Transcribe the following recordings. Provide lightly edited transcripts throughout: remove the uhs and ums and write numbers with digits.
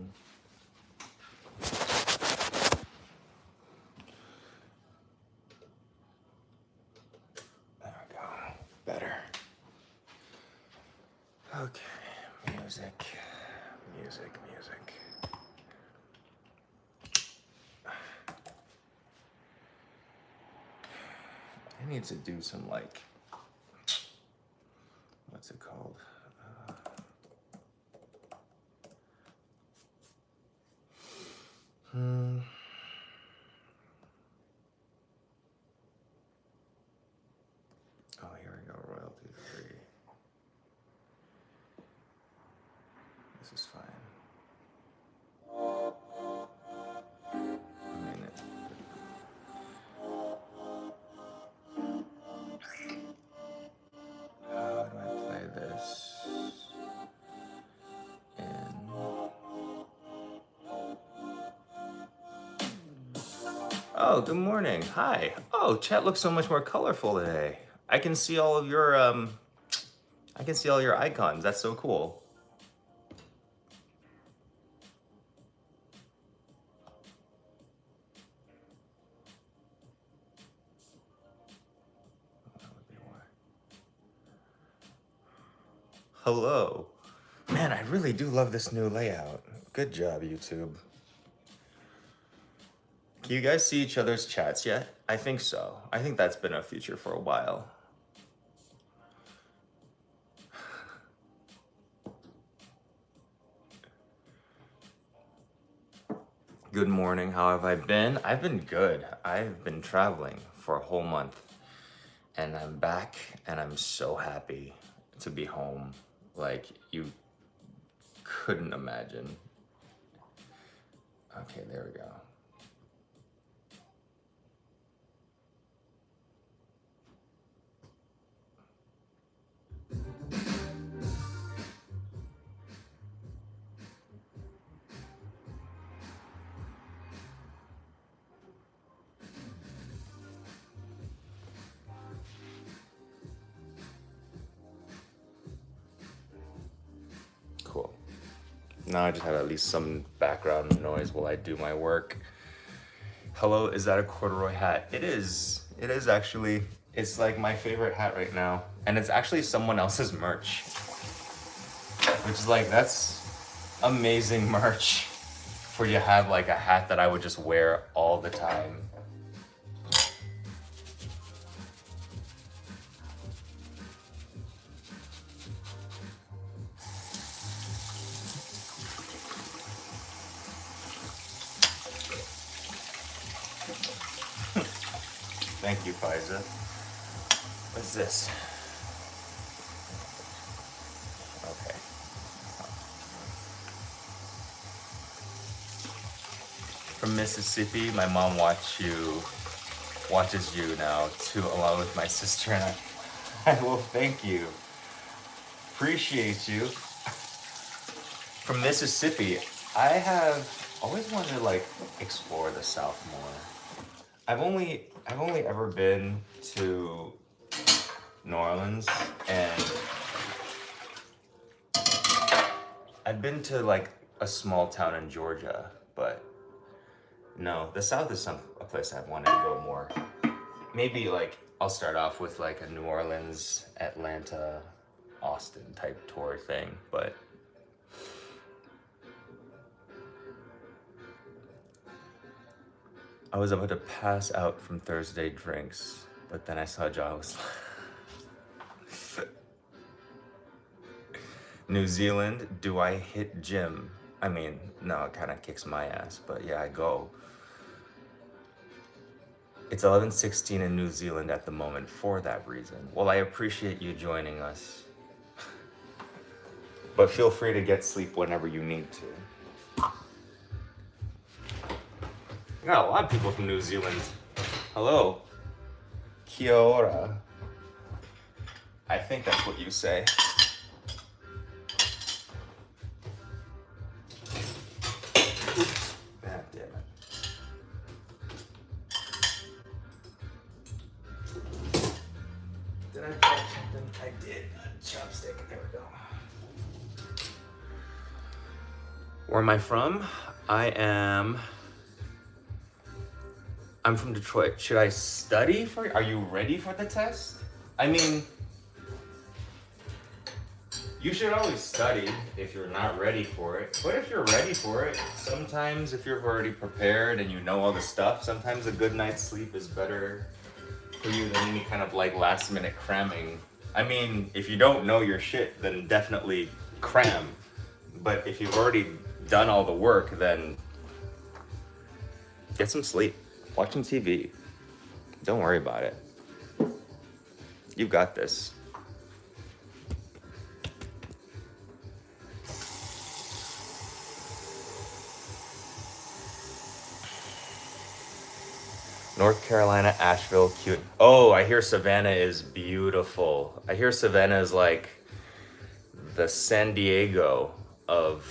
on. There we go. Better. Okay. Music. I need to do some, like, what's it called? Oh, here we go, royalty free. This is fine. I mean, how do I play this in? Oh, good morning. Hi. Oh, chat looks so much more colorful today. I can see all of your icons. That's so cool. Hello. Man, I really do love this new layout. Good job, YouTube. Can you guys see each other's chats yet? I think so. I think that's been a feature for a while. Good morning. How have I been? I've been good. I've been traveling for a whole month and I'm back and I'm so happy to be home. Like you couldn't imagine. Okay, there we go. Cool. Now I just have at least some background noise while I do my work. Hello, is that a corduroy hat? It is. It is actually. It's like my favorite hat right now. And it's actually someone else's merch. Which is like, that's amazing merch for you to have like a hat that I would just wear all the time. Thank you, Faiza. What's this? Okay. From Mississippi, my mom watches you now too, along with my sister and I. Well, thank you. Appreciate you. From Mississippi, I have always wanted to like explore the South more. I've only ever been to New Orleans and I've been to like a small town in Georgia, but no, the South is a place I've wanted to go more. Maybe like I'll start off with like a New Orleans, Atlanta, Austin type tour thing, but I was about to pass out from Thursday drinks, but then I saw John was New Zealand, do I hit gym? I mean, no, it kind of kicks my ass, but yeah, I go. It's 11:16 in New Zealand at the moment for that reason. Well, I appreciate you joining us, but feel free to get sleep whenever you need to. I got a lot of people from New Zealand. Hello. Kia ora. I think that's what you say. Oops. Ah, damn it. Did I try something? I did. A chopstick. There we go. Where am I from? I'm from Detroit. Should I study for? Are you ready for the test? I mean, you should always study if you're not ready for it. But if you're ready for it, sometimes if you're already prepared and you know all the stuff, sometimes a good night's sleep is better for you than any kind of like last minute cramming. I mean, if you don't know your shit, then definitely cram. But if you've already done all the work, then get some sleep. Watch some TV. Don't worry about it. You've got this. North Carolina, Asheville, cute. Oh, I hear Savannah is beautiful. I hear Savannah is like the San Diego of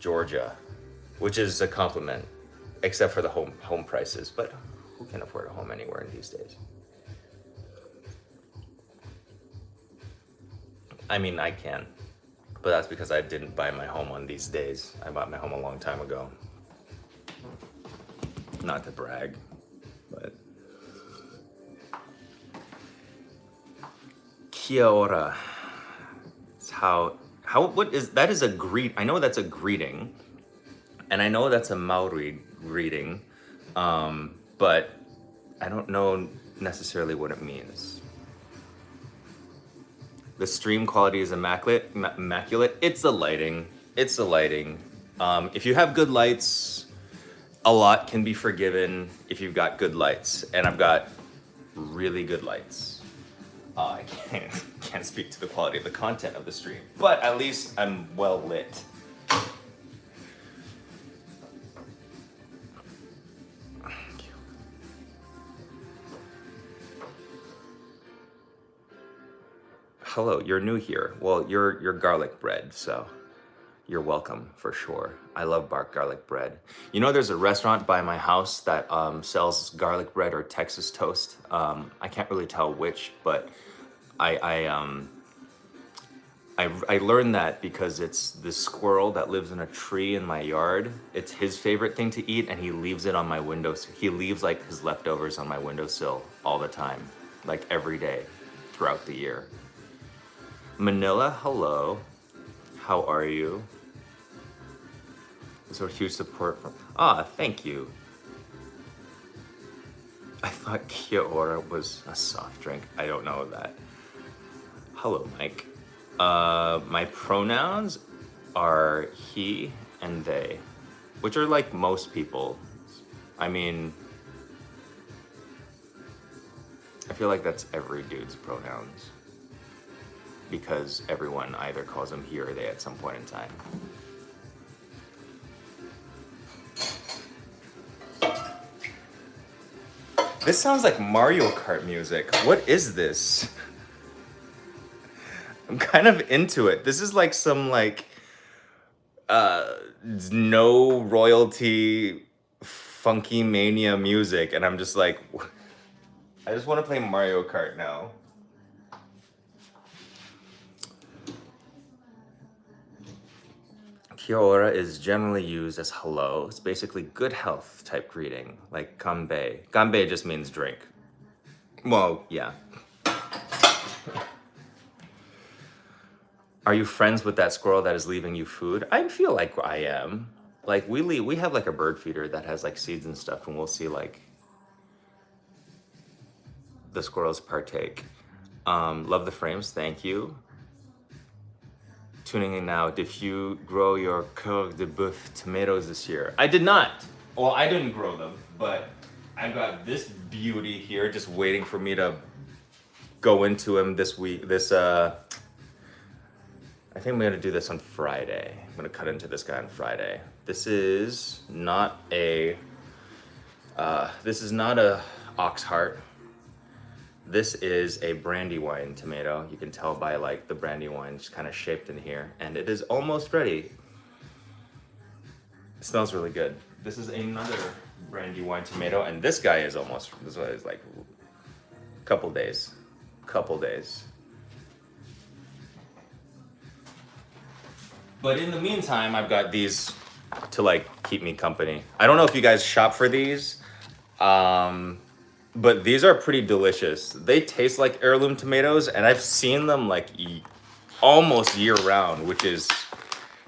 Georgia, which is a compliment, except for the home prices. But who can afford a home anywhere in these days? I mean, I can, but that's because I didn't buy my home on these days. I bought my home a long time ago. Not to brag, but Kia ora. It's what is that? Is a greet. I know that's a greeting, and I know that's a Maori greeting, but I don't know necessarily what it means. The stream quality is immaculate. Immaculate. It's the lighting. It's the lighting. If you have good lights, a lot can be forgiven if you've got good lights, and I've got really good lights. I can't speak to the quality of the content of the stream, but at least I'm well lit. Hello, you're new here. Well, you're garlic bread, so you're welcome for sure. I love garlic bread. You know, there's a restaurant by my house that sells garlic bread or Texas toast. I can't really tell which, but I learned that because it's this squirrel that lives in a tree in my yard. It's his favorite thing to eat, and he leaves it on my windowsill. He leaves like his leftovers on my windowsill all the time, like every day throughout the year. Manila, hello. How are you? So huge support from. Thank you. I thought Kia ora was a soft drink. I don't know that. Hello, Mike. My pronouns are he and they, which are like most people. I mean, I feel like that's every dude's pronouns, because everyone either calls him he or they at some point in time. This sounds like Mario Kart music. What is this? I'm kind of into it. This is like some like no royalty funky mania music, and I'm just like, I just want to play Mario Kart now. Kia ora is generally used as hello. It's basically good health type greeting, like kanbei. Kanbei just means drink. Well, yeah. Are you friends with that squirrel that is leaving you food? I feel like I am. Like we have like a bird feeder that has like seeds and stuff, and we'll see like the squirrels partake. Love the frames, thank you. Tuning in now, did you grow your coeur de boeuf tomatoes this year? I did not. Well, I didn't grow them, but I've got this beauty here just waiting for me to go into him this week. I think I'm gonna do this on Friday. I'm gonna cut into this guy on Friday. This is not a ox heart. This is a Brandywine tomato. You can tell by like the Brandywine just kind of shaped in here, and it is almost ready. It smells really good. This is another Brandywine tomato, and this guy is like couple days. But in the meantime, I've got these to like keep me company. I don't know if you guys shop for these, but these are pretty delicious. They taste like heirloom tomatoes, and I've seen them like almost year round, which is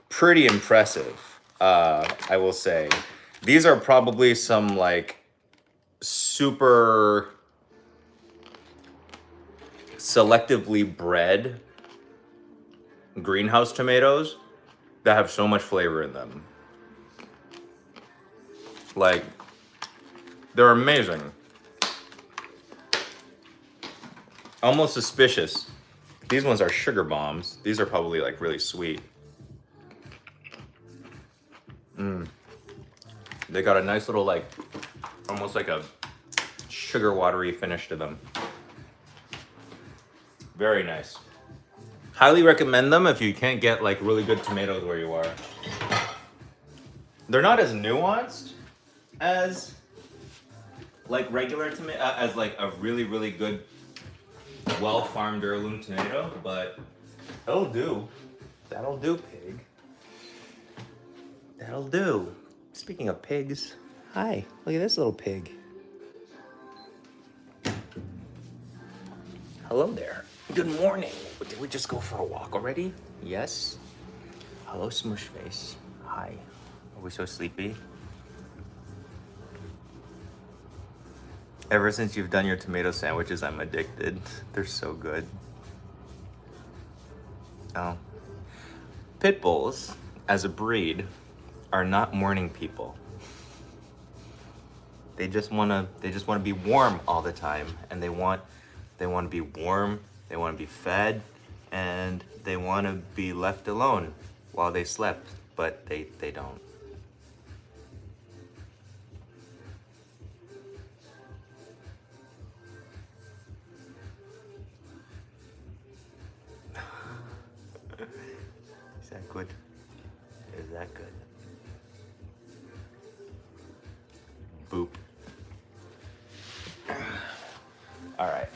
pretty impressive. I will say. These are probably some like super selectively bred greenhouse tomatoes that have so much flavor in them. Like, they're amazing. Almost suspicious. These ones are sugar bombs. These are probably like really sweet. They got a nice little like, almost like a sugar watery finish to them. Very nice. Highly recommend them if you can't get like really good tomatoes where you are. They're not as nuanced as like regular tomato, as like a really, really good, well-farmed heirloom tomato, but that'll do. That'll do, pig. That'll do. Speaking of pigs, hi, look at this little pig. Hello there. Good morning. Did we just go for a walk already? Yes. Hello, Smush Face. Hi. Are we so sleepy? Ever since you've done your tomato sandwiches, I'm addicted. They're so good. Oh. Pit bulls, as a breed, are not morning people. They just wanna be warm all the time, and they wanna be warm, they wanna be fed, and they wanna be left alone while they slept, but they don't. Is that good? Is that good? Boop. All right.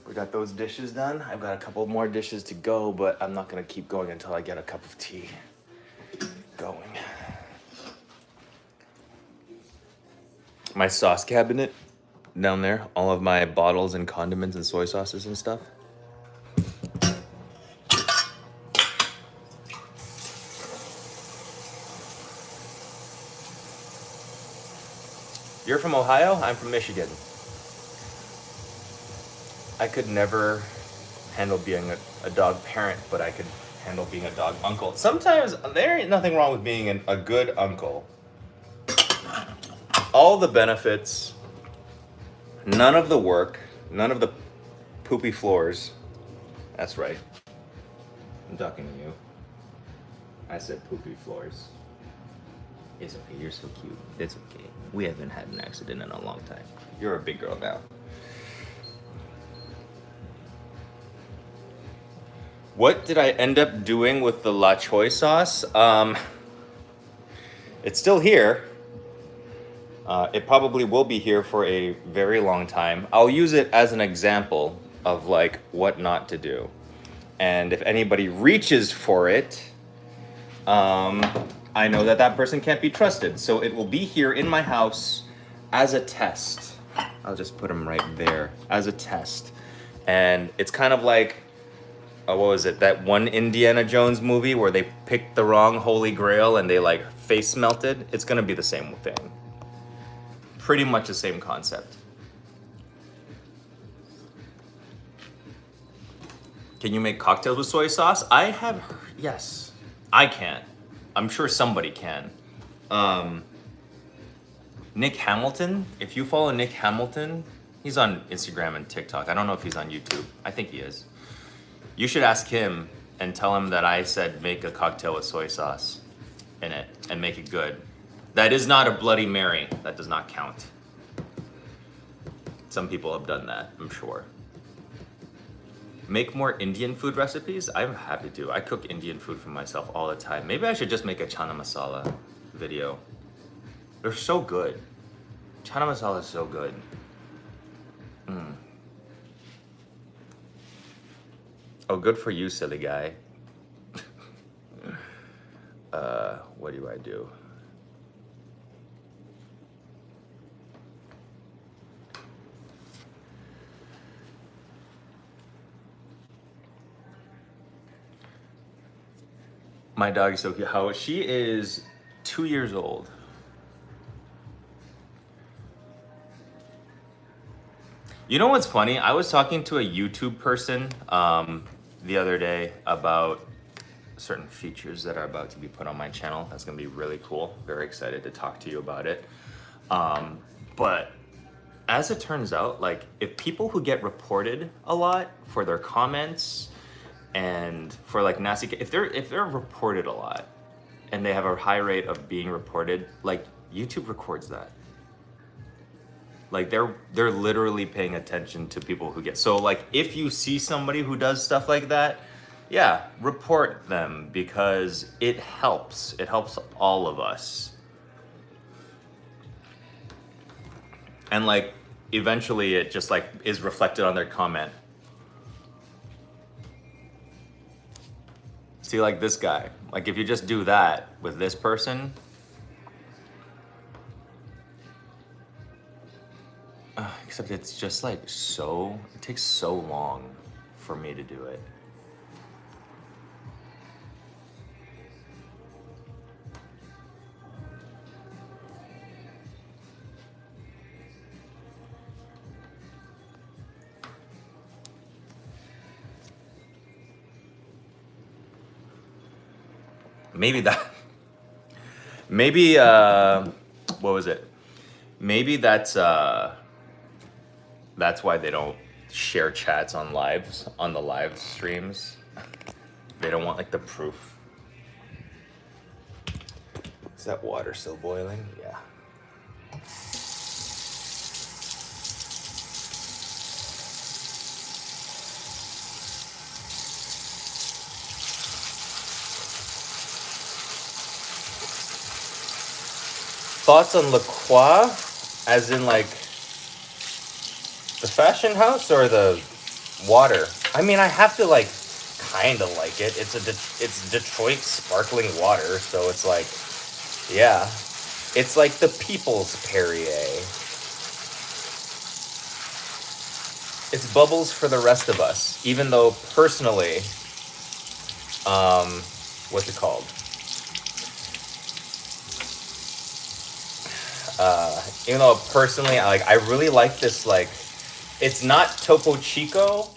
We got those dishes done. I've got a couple more dishes to go, but I'm not gonna keep going until I get a cup of tea going. My sauce cabinet down there, all of my bottles and condiments and soy sauces and stuff. You're from Ohio? I'm from Michigan. I could never handle being a dog parent, but I could handle being a dog uncle. Sometimes there ain't nothing wrong with being a good uncle. All the benefits, none of the work, none of the poopy floors. That's right. I'm talking to you. I said poopy floors. It's okay, you're so cute. It's okay. We haven't had an accident in a long time. You're a big girl now. What did I end up doing with the la choy sauce? It's still here. It probably will be here for a very long time. I'll use it as an example of like what not to do. And if anybody reaches for it, I know that that person can't be trusted. So it will be here in my house as a test. I'll just put them right there as a test. And it's kind of like, what was it? That one Indiana Jones movie where they picked the wrong Holy Grail and they like face melted. It's gonna be the same thing. Pretty much the same concept. Can you make cocktails with soy sauce? I have, yes. I can't. I'm sure somebody can. Nick Hamilton, if you follow Nick Hamilton, he's on Instagram and TikTok. I don't know if he's on YouTube. I think he is. You should ask him and tell him that I said make a cocktail with soy sauce in it and make it good. That is not a Bloody Mary. That does not count. Some people have done that, I'm sure. Make more Indian food recipes? I'm happy to. I cook Indian food for myself all the time. Maybe I should just make a chana masala video. They're so good. Chana masala is so good. Oh, good for you, silly guy. what do I do? My dog is so cute. How she is 2 years old. You know what's funny? I was talking to a YouTube person the other day about certain features that are about to be put on my channel. That's gonna be really cool. Very excited to talk to you about it. But as it turns out, like if people who get reported a lot for their comments and for like nasty, if they're reported a lot and they have a high rate of being reported, like YouTube records that. Like they're literally paying attention to people who get, so like if you see somebody who does stuff like that, yeah, report them because it helps. It helps all of us. And like eventually it just like is reflected on their comment. See, like this guy, like if you just do that with this person, except it's just like it takes so long for me to do it. Maybe what was it? Maybe that's why they don't share chats on the live streams. They don't want like the proof. Is that water still boiling? Yeah. Thoughts on La Croix, as in like the fashion house or the water? I mean, I have to like kind of like it. It's Detroit sparkling water, so it's like, yeah, it's like the people's Perrier. It's bubbles for the rest of us, even though personally, what's it called? Even though personally, I really like this, like, it's not Topo Chico.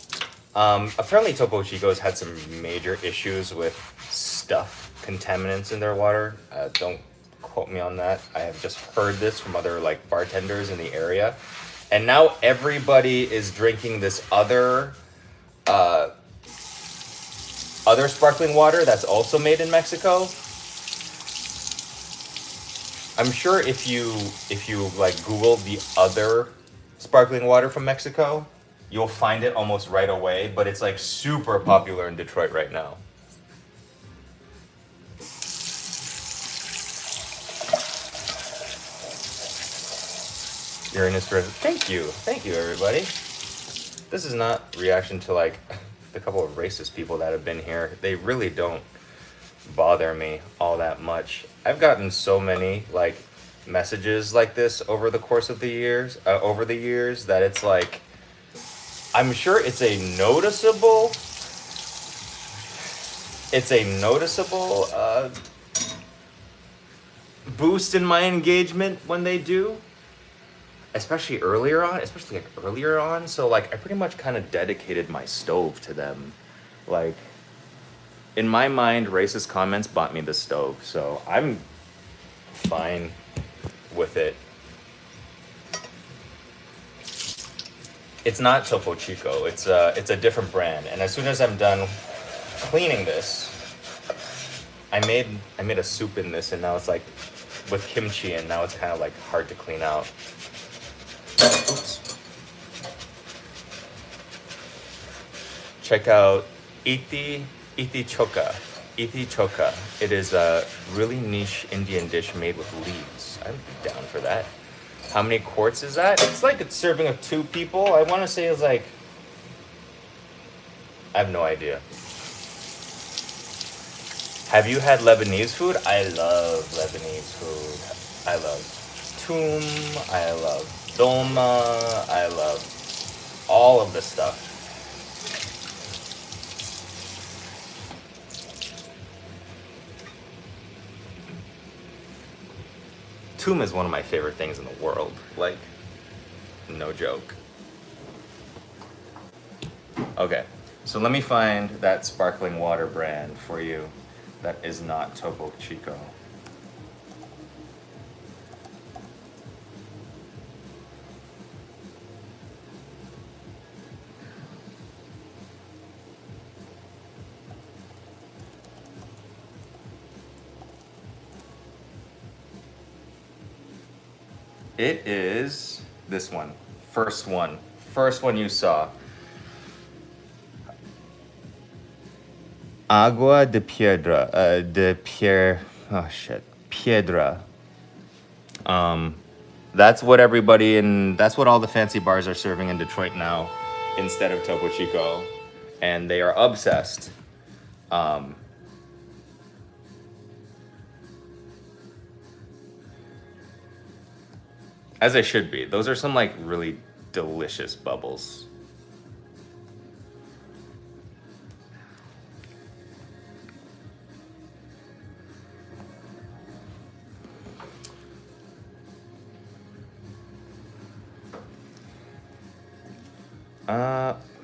Apparently Topo Chico's had some major issues with stuff, contaminants in their water. Don't quote me on that. I have just heard this from other like bartenders in the area. And now everybody is drinking this other sparkling water that's also made in Mexico. I'm sure if you like Google the other sparkling water from Mexico, you'll find it almost right away, but it's like super popular in Detroit right now. Uranus for thank you everybody. This is not reaction to like the couple of racist people that have been here. They really don't bother me all that much. I've gotten so many like messages like this over the course of the years, that it's like, I'm sure it's a noticeable boost in my engagement when they do, especially earlier on. So like I pretty much kind of dedicated my stove to them. Like in my mind, racist comments bought me the stove, so I'm fine with it. It's not Topo Chico. It's a different brand. And as soon as I'm done cleaning this, I made a soup in this, and now it's like with kimchi, and now it's kind of like hard to clean out. Oops. Check out Iti Choka. It is a really niche Indian dish made with leaves. I'd be down for that. How many quarts is that? It's like it's serving of 2 people. I want to say it's like, I have no idea. Have you had Lebanese food? I love Lebanese food. I love toum. I love dolma. I love all of the stuff. Toum is one of my favorite things in the world. Like, no joke. Okay, so let me find that sparkling water brand for you that is not Topo Chico. It is this one. First one. First one you saw. Agua de Piedra. Oh shit. Piedra. That's what that's what all the fancy bars are serving in Detroit now instead of Topo Chico. And they are obsessed. As they should be. Those are some like really delicious bubbles.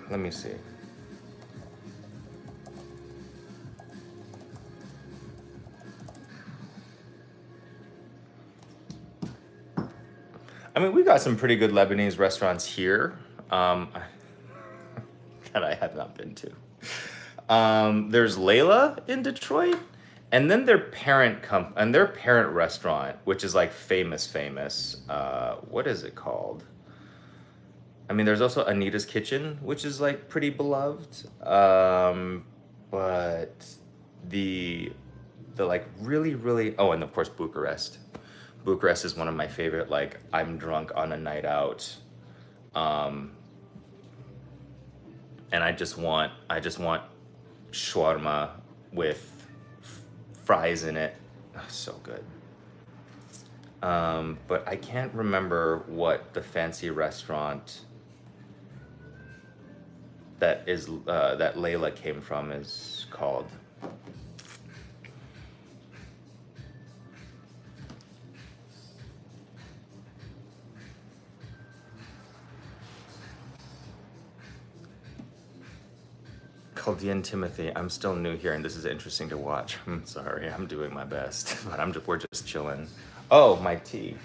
Let me see. I mean, we got some pretty good Lebanese restaurants here that I have not been to. There's Layla in Detroit, and then their parent restaurant, which is like famous. What is it called? I mean, there's also Anita's Kitchen, which is like pretty beloved. But the like really oh, and of course Bucharest. Bucharest is one of my favorite. Like, I'm drunk on a night out, and I just want shawarma with fries in it. Oh, so good. But I can't remember what the fancy restaurant that Layla came from is called. Chaldean Timothy, I'm still new here and this is interesting to watch. I'm sorry, I'm doing my best, but we're just chilling. Oh, my tea.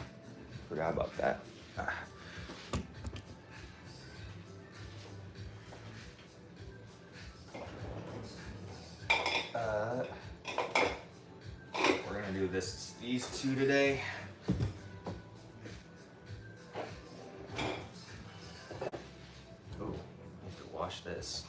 Forgot about that. We're gonna do these two today. Oh, I have to wash this.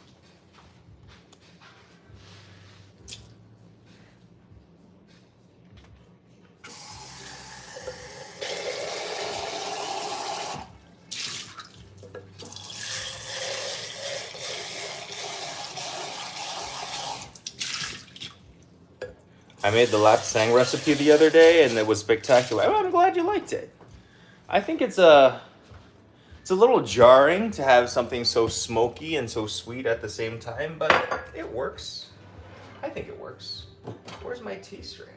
I made the lapsang recipe the other day and it was spectacular. Oh, I'm glad you liked it. I think it's a little jarring to have something so smoky and so sweet at the same time, but it works. I think it works. Where's my tea strainer?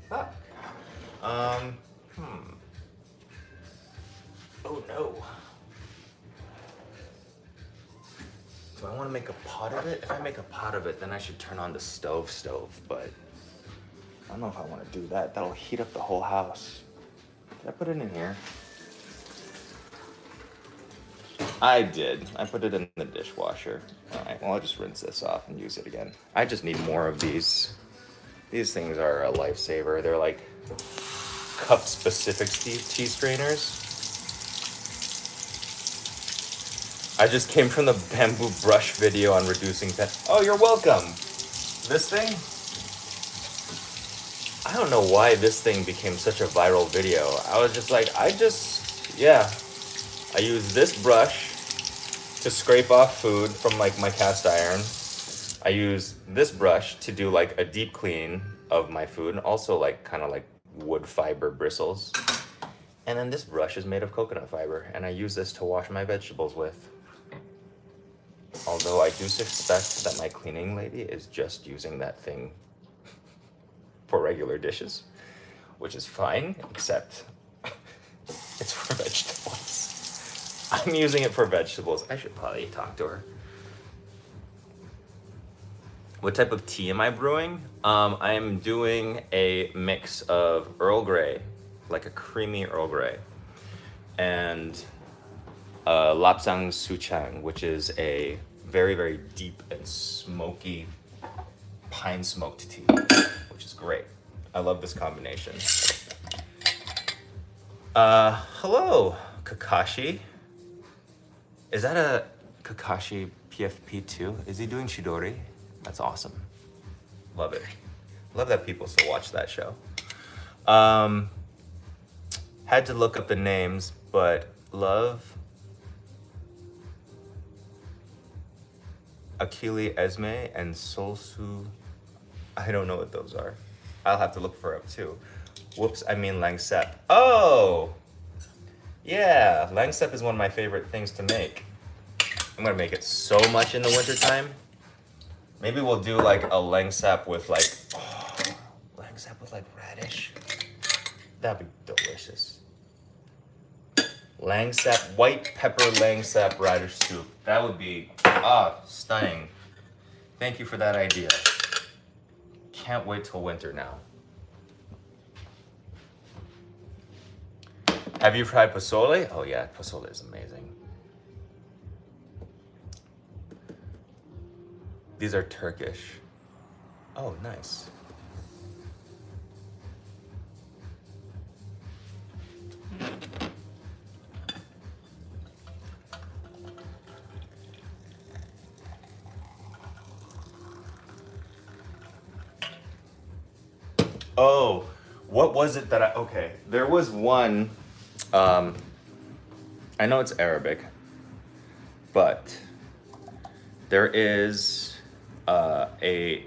Fuck. Oh no. Do I want to make a pot of it? If I make a pot of it, then I should turn on the stove, but I don't know if I want to do that. That'll heat up the whole house. Did I put it in here? I did. I put it in the dishwasher. All right, well, I'll just rinse this off and use it again. I just need more of these. These things are a lifesaver. They're like cup-specific tea strainers. I just came from the bamboo brush video on reducing pen. Oh, you're welcome. This thing? I don't know why this thing became such a viral video. I was just like, I use this brush to scrape off food from like my cast iron. I use this brush to do like a deep clean of my food, and also like kind of like wood fiber bristles. And then this brush is made of coconut fiber, and I use this to wash my vegetables with. Although I do suspect that my cleaning lady is just using that thing for regular dishes, which is fine, except it's for vegetables. I'm using it for vegetables. I should probably talk to her. What type of tea am I brewing? I'm doing a mix of Earl Grey, like a creamy Earl Grey, and Lapsang Souchang, which is a very, very deep and smoky pine smoked tea, which is great. I love this combination. Hello, Kakashi. Is that a Kakashi PFP2? Is he doing Chidori? That's awesome. Love it. Love that people still watch that show. Had to look up the names, but love Akili Esme and Solsu. I don't know what those are. I'll have to look for it too. Whoops, I mean Langsep. Oh! Yeah, Langsep is one of my favorite things to make. I'm gonna make it so much in the wintertime. Maybe we'll do like a Langsep with like, Langsep with like radish. That'd be delicious. Langsep, white pepper Langsep radish soup. That would be, stunning. Thank you for that idea. Can't wait till winter now. Have you tried pozole? Oh yeah, pozole is amazing. These are Turkish. Oh, nice. Oh, what was it that okay, there was one, I know it's Arabic, but there is a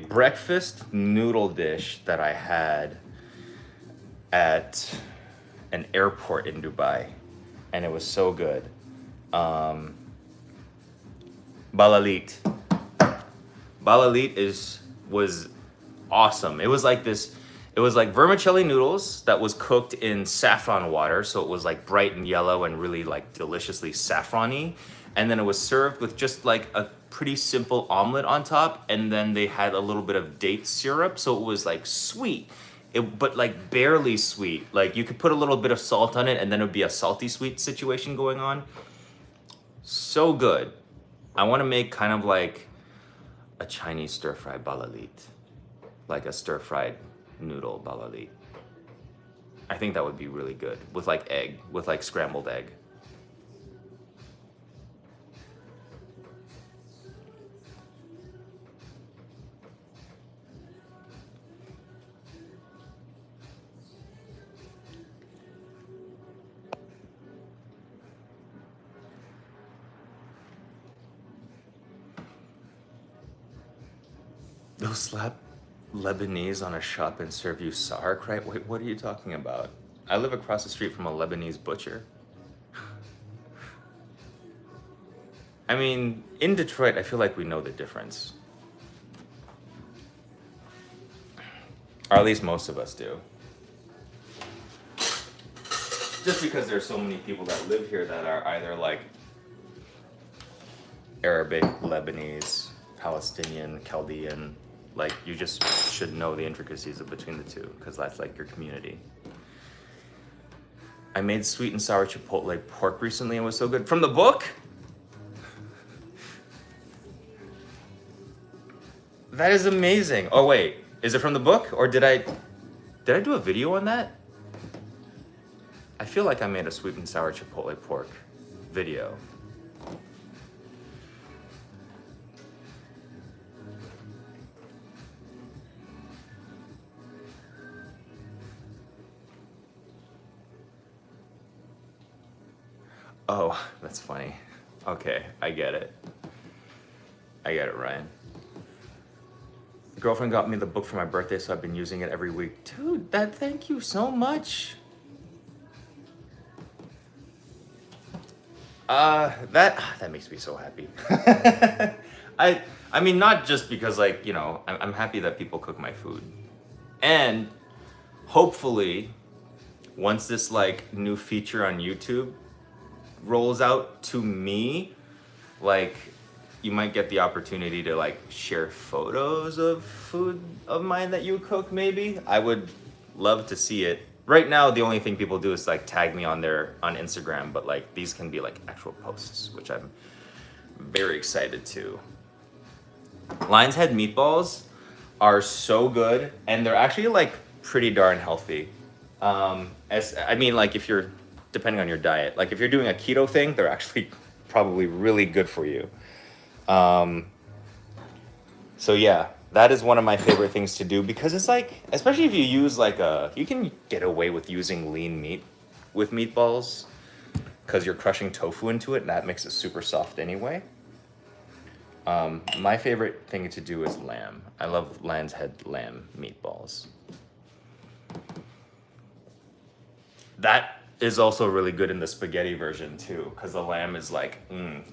breakfast noodle dish that I had at an airport in Dubai, and it was so good. Balalit. Balalit was awesome. It was like this, it was like vermicelli noodles that was cooked in saffron water, so it was like bright and yellow and really like deliciously saffron-y. And then it was served with just like a pretty simple omelet on top, and then they had a little bit of date syrup, so it was like sweet, but like barely sweet. Like you could put a little bit of salt on it and then it would be a salty sweet situation going on. So good. I want to make kind of like a Chinese stir-fried balalit, like a stir-fried noodle balalit. I think that would be really good with like egg, with like scrambled egg. They'll slap Lebanese on a shop and serve you sauerkraut? Wait, what are you talking about? I live across the street from a Lebanese butcher. I mean, in Detroit, I feel like we know the difference. Or at least most of us do. Just because there's so many people that live here that are either like Arabic, Lebanese, Palestinian, Chaldean. Like, you just should know the intricacies of between the two, because that's like your community. I made sweet and sour chipotle pork recently and it was so good. From the book? That is amazing. Oh wait, is it from the book? Or did I do a video on that? I feel like I made a sweet and sour chipotle pork video. Oh, that's funny. Okay, I get it. I get it, Ryan. Girlfriend got me the book for my birthday, so I've been using it every week. Dude, thank you so much. That makes me so happy. I mean, not just because, like, you know, I'm happy that people cook my food. And hopefully, once this, like, new feature on YouTube rolls out to me, like, you might get the opportunity to, like, share photos of food of mine that you cook, maybe. I would love to see it. Right now, the only thing people do is, like, tag me on Instagram, but, like, these can be, like, actual posts, which I'm very excited to. Lion's Head meatballs are so good, and they're actually, like, pretty darn healthy. I mean, like, if you're, depending on your diet, like, if you're doing a keto thing, they're actually probably really good for you. So yeah, that is one of my favorite things to do, because it's like, especially if you use like you can get away with using lean meat with meatballs, because you're crushing tofu into it, and that makes it super soft anyway. My favorite thing to do is lamb. I love Lion's Head lamb meatballs. That is also really good in the spaghetti version too, because the lamb is like,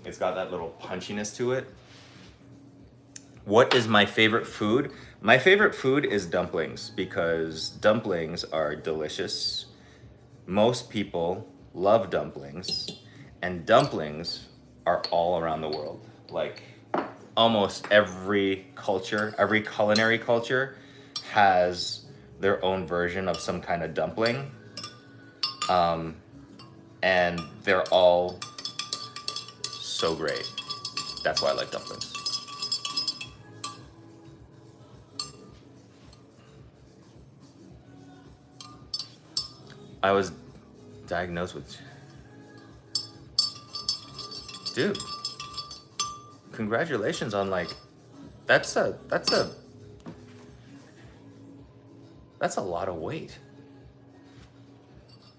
it's got that little punchiness to it. What is my favorite food? My favorite food is dumplings, because dumplings are delicious. Most people love dumplings, and dumplings are all around the world. Like, almost every culture, every culinary culture has their own version of some kind of dumpling. And they're all so great. That's why I like dumplings. I was diagnosed with... Dude, congratulations on, like, that's a lot of weight.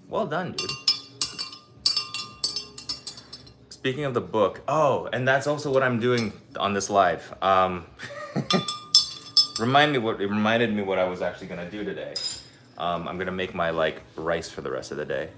Well done, dude. Speaking of the book, oh, and that's also what I'm doing on this live. It reminded me what I was actually gonna do today. I'm gonna make my, like, rice for the rest of the day.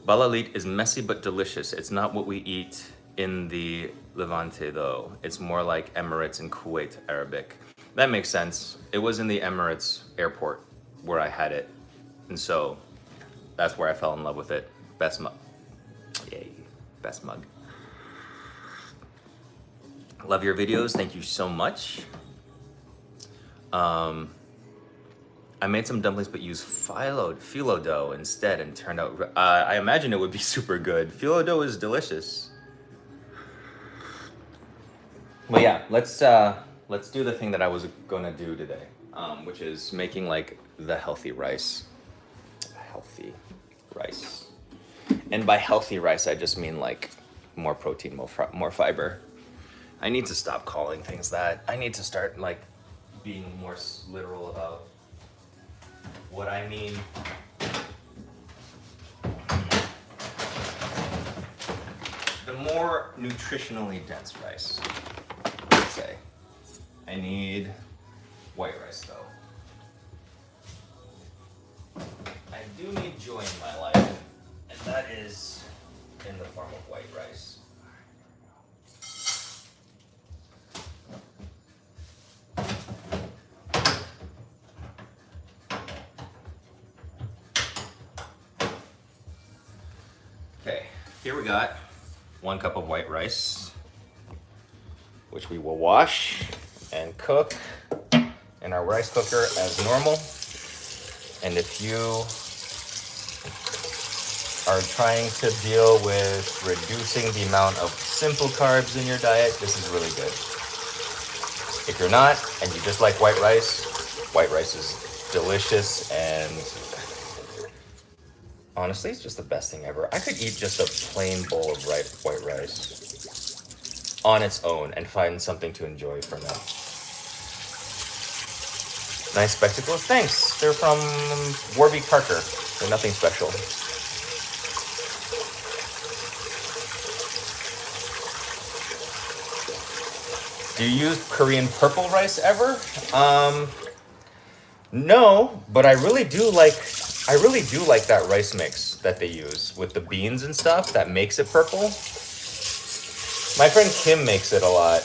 Balalit is messy but delicious. It's not what we eat in the Levante though. It's more like Emirates and Kuwait Arabic. That makes sense. It was in the Emirates airport where I had it. And so that's where I fell in love with it. Best mug. Yay, best mug. Love your videos, thank you so much. I made some dumplings but used phyllo dough instead and turned out, I imagine it would be super good. Phyllo dough is delicious. But yeah, let's do the thing that I was gonna do today, which is making, like, the healthy rice. Healthy rice. And by healthy rice, I just mean, like, more protein, more fiber. I need to stop calling things that. I need to start, like, being more literal about what I mean. The more nutritionally dense rice, let's say. I need white rice though. I do need joy in my life, and that is in the form of white rice. Okay, here we got 1 cup of white rice, which we will wash and cook in our rice cooker as normal. And if you are trying to deal with reducing the amount of simple carbs in your diet, this is really good. If you're not, and you just like white rice is delicious, and honestly, it's just the best thing ever. I could eat just a plain bowl of white rice on its own and find something to enjoy from it. Nice spectacles, thanks. They're from Warby Parker. They're nothing special. Do you use Korean purple rice ever? No, but I really do like that rice mix that they use with the beans and stuff that makes it purple. My friend Kim makes it a lot,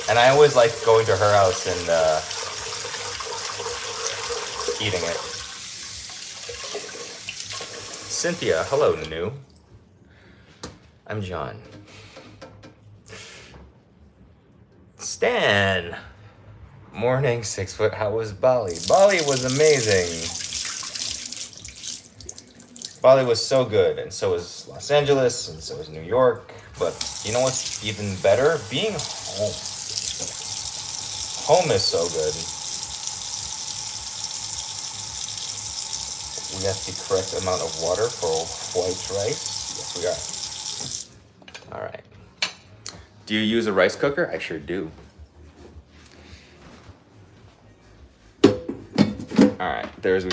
and I always like going to her house and eating it. Cynthia, hello, new. I'm John. Stan. Morning, 6 foot. How was Bali? Bali was amazing. Bali was so good, and so was Los Angeles, and so was New York. But you know what's even better? Being home. Home is so good. We have the correct amount of water for white rice. Yes, we are. All right. Do you use a rice cooker? I sure do. All right, there's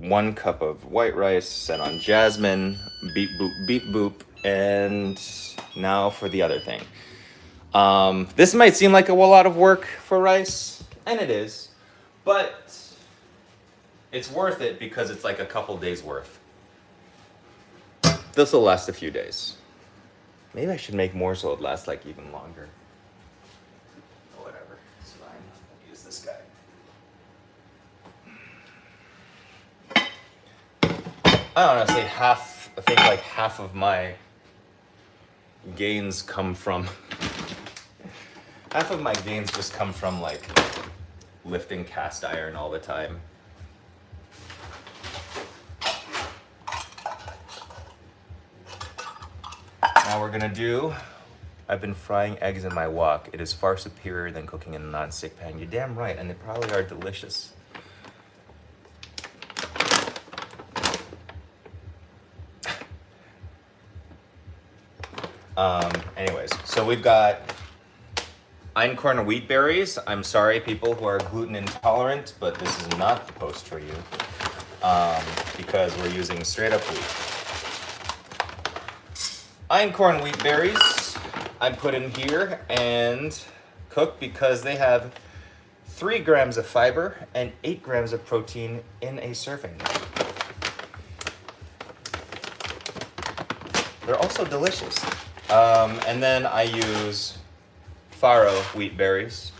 1 cup of white rice set on jasmine, beep boop, and now for the other thing. This might seem like a lot of work for rice, and it is, but it's worth it because it's like a couple days worth. This will last a few days. Maybe I should make more so it lasts like even longer. Whatever, it's fine. I'll use this guy. I honestly I think like half of my gains come from, half of my gains just come from like lifting cast iron all the time. Now we're gonna do, I've been frying eggs in my wok. It is far superior than cooking in a non-stick pan. You're damn right, and they probably are delicious. Anyways, so we've got einkorn wheat berries. I'm sorry, people who are gluten intolerant, but this is not the post for you because we're using straight up wheat. Einkorn wheat berries I put in here and cook because they have 3 grams of fiber and 8 grams of protein in a serving. They're also delicious. And then I use farro wheat berries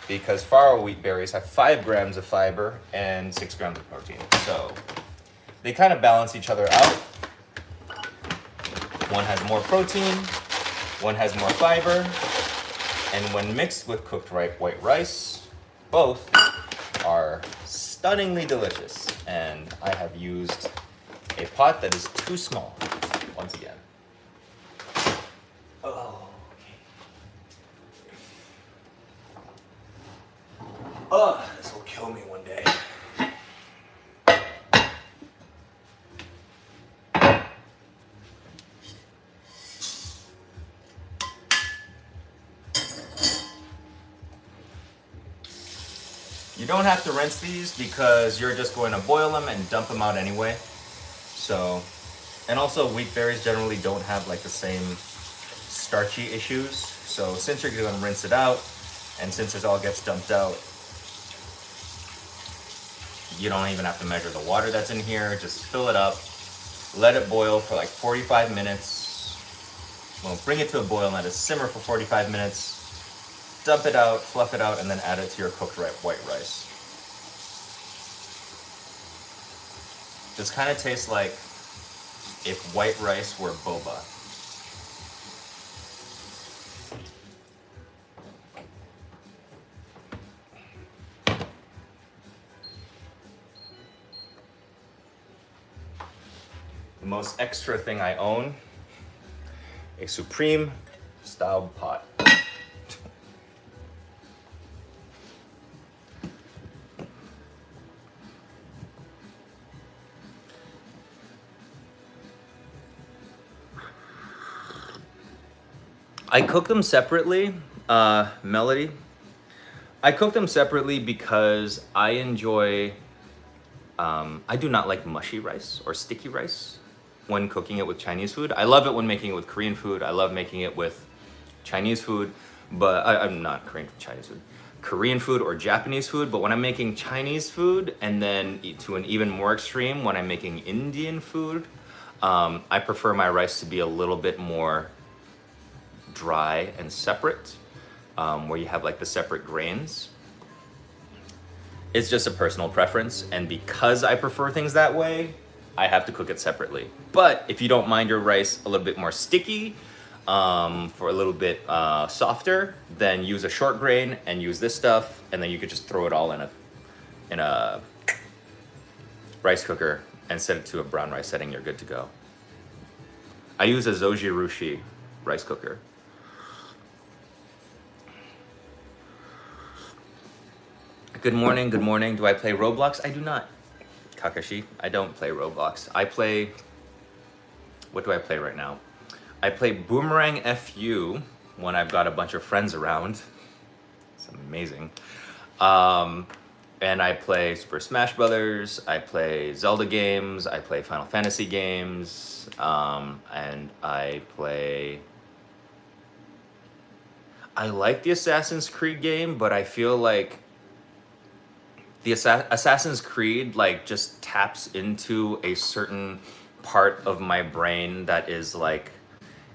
because farro wheat berries have 5 grams of fiber and 6 grams of protein. So they kind of balance each other out. One has more protein, one has more fiber, and when mixed with cooked white rice, both are stunningly delicious. And I have used a pot that is too small, once again. Oh, okay. Oh, this will kill me one day. You don't have to rinse these because you're just going to boil them and dump them out anyway. So, and also wheat berries generally don't have like the same starchy issues. So since you're going to rinse it out and since it all gets dumped out, you don't even have to measure the water that's in here. Just fill it up, let it boil for like 45 minutes. Well, bring it to a boil and let it simmer for 45 minutes. Dump it out, fluff it out, and then add it to your cooked white rice. This kind of tastes like if white rice were boba. The most extra thing I own, a Supreme style pot. I cook them separately, Melody. I cook them separately because I enjoy, I do not like mushy rice or sticky rice when cooking it with Chinese food. I love it when making it with Korean food. I love making it with Chinese food. But I'm not Chinese food. Korean food or Japanese food, but when I'm making Chinese food, and then to an even more extreme, when I'm making Indian food, I prefer my rice to be a little bit more dry and separate, where you have like the separate grains. It's just a personal preference, and because I prefer things that way, I have to cook it separately. But if you don't mind your rice a little bit more sticky, for a little bit softer, then use a short grain and use this stuff, and then you could just throw it all in a rice cooker and set it to a brown rice setting. You're good to go. I use a Zojirushi rice cooker. Good morning, good morning. Do I play Roblox? I do not. Kakashi, I don't play Roblox. What do I play right now? I play Boomerang FU when I've got a bunch of friends around. It's amazing. And I play Super Smash Brothers, I play Zelda games, I play Final Fantasy games, and I like the Assassin's Creed game, but I feel like the Assassin's Creed like just taps into a certain part of my brain that is like,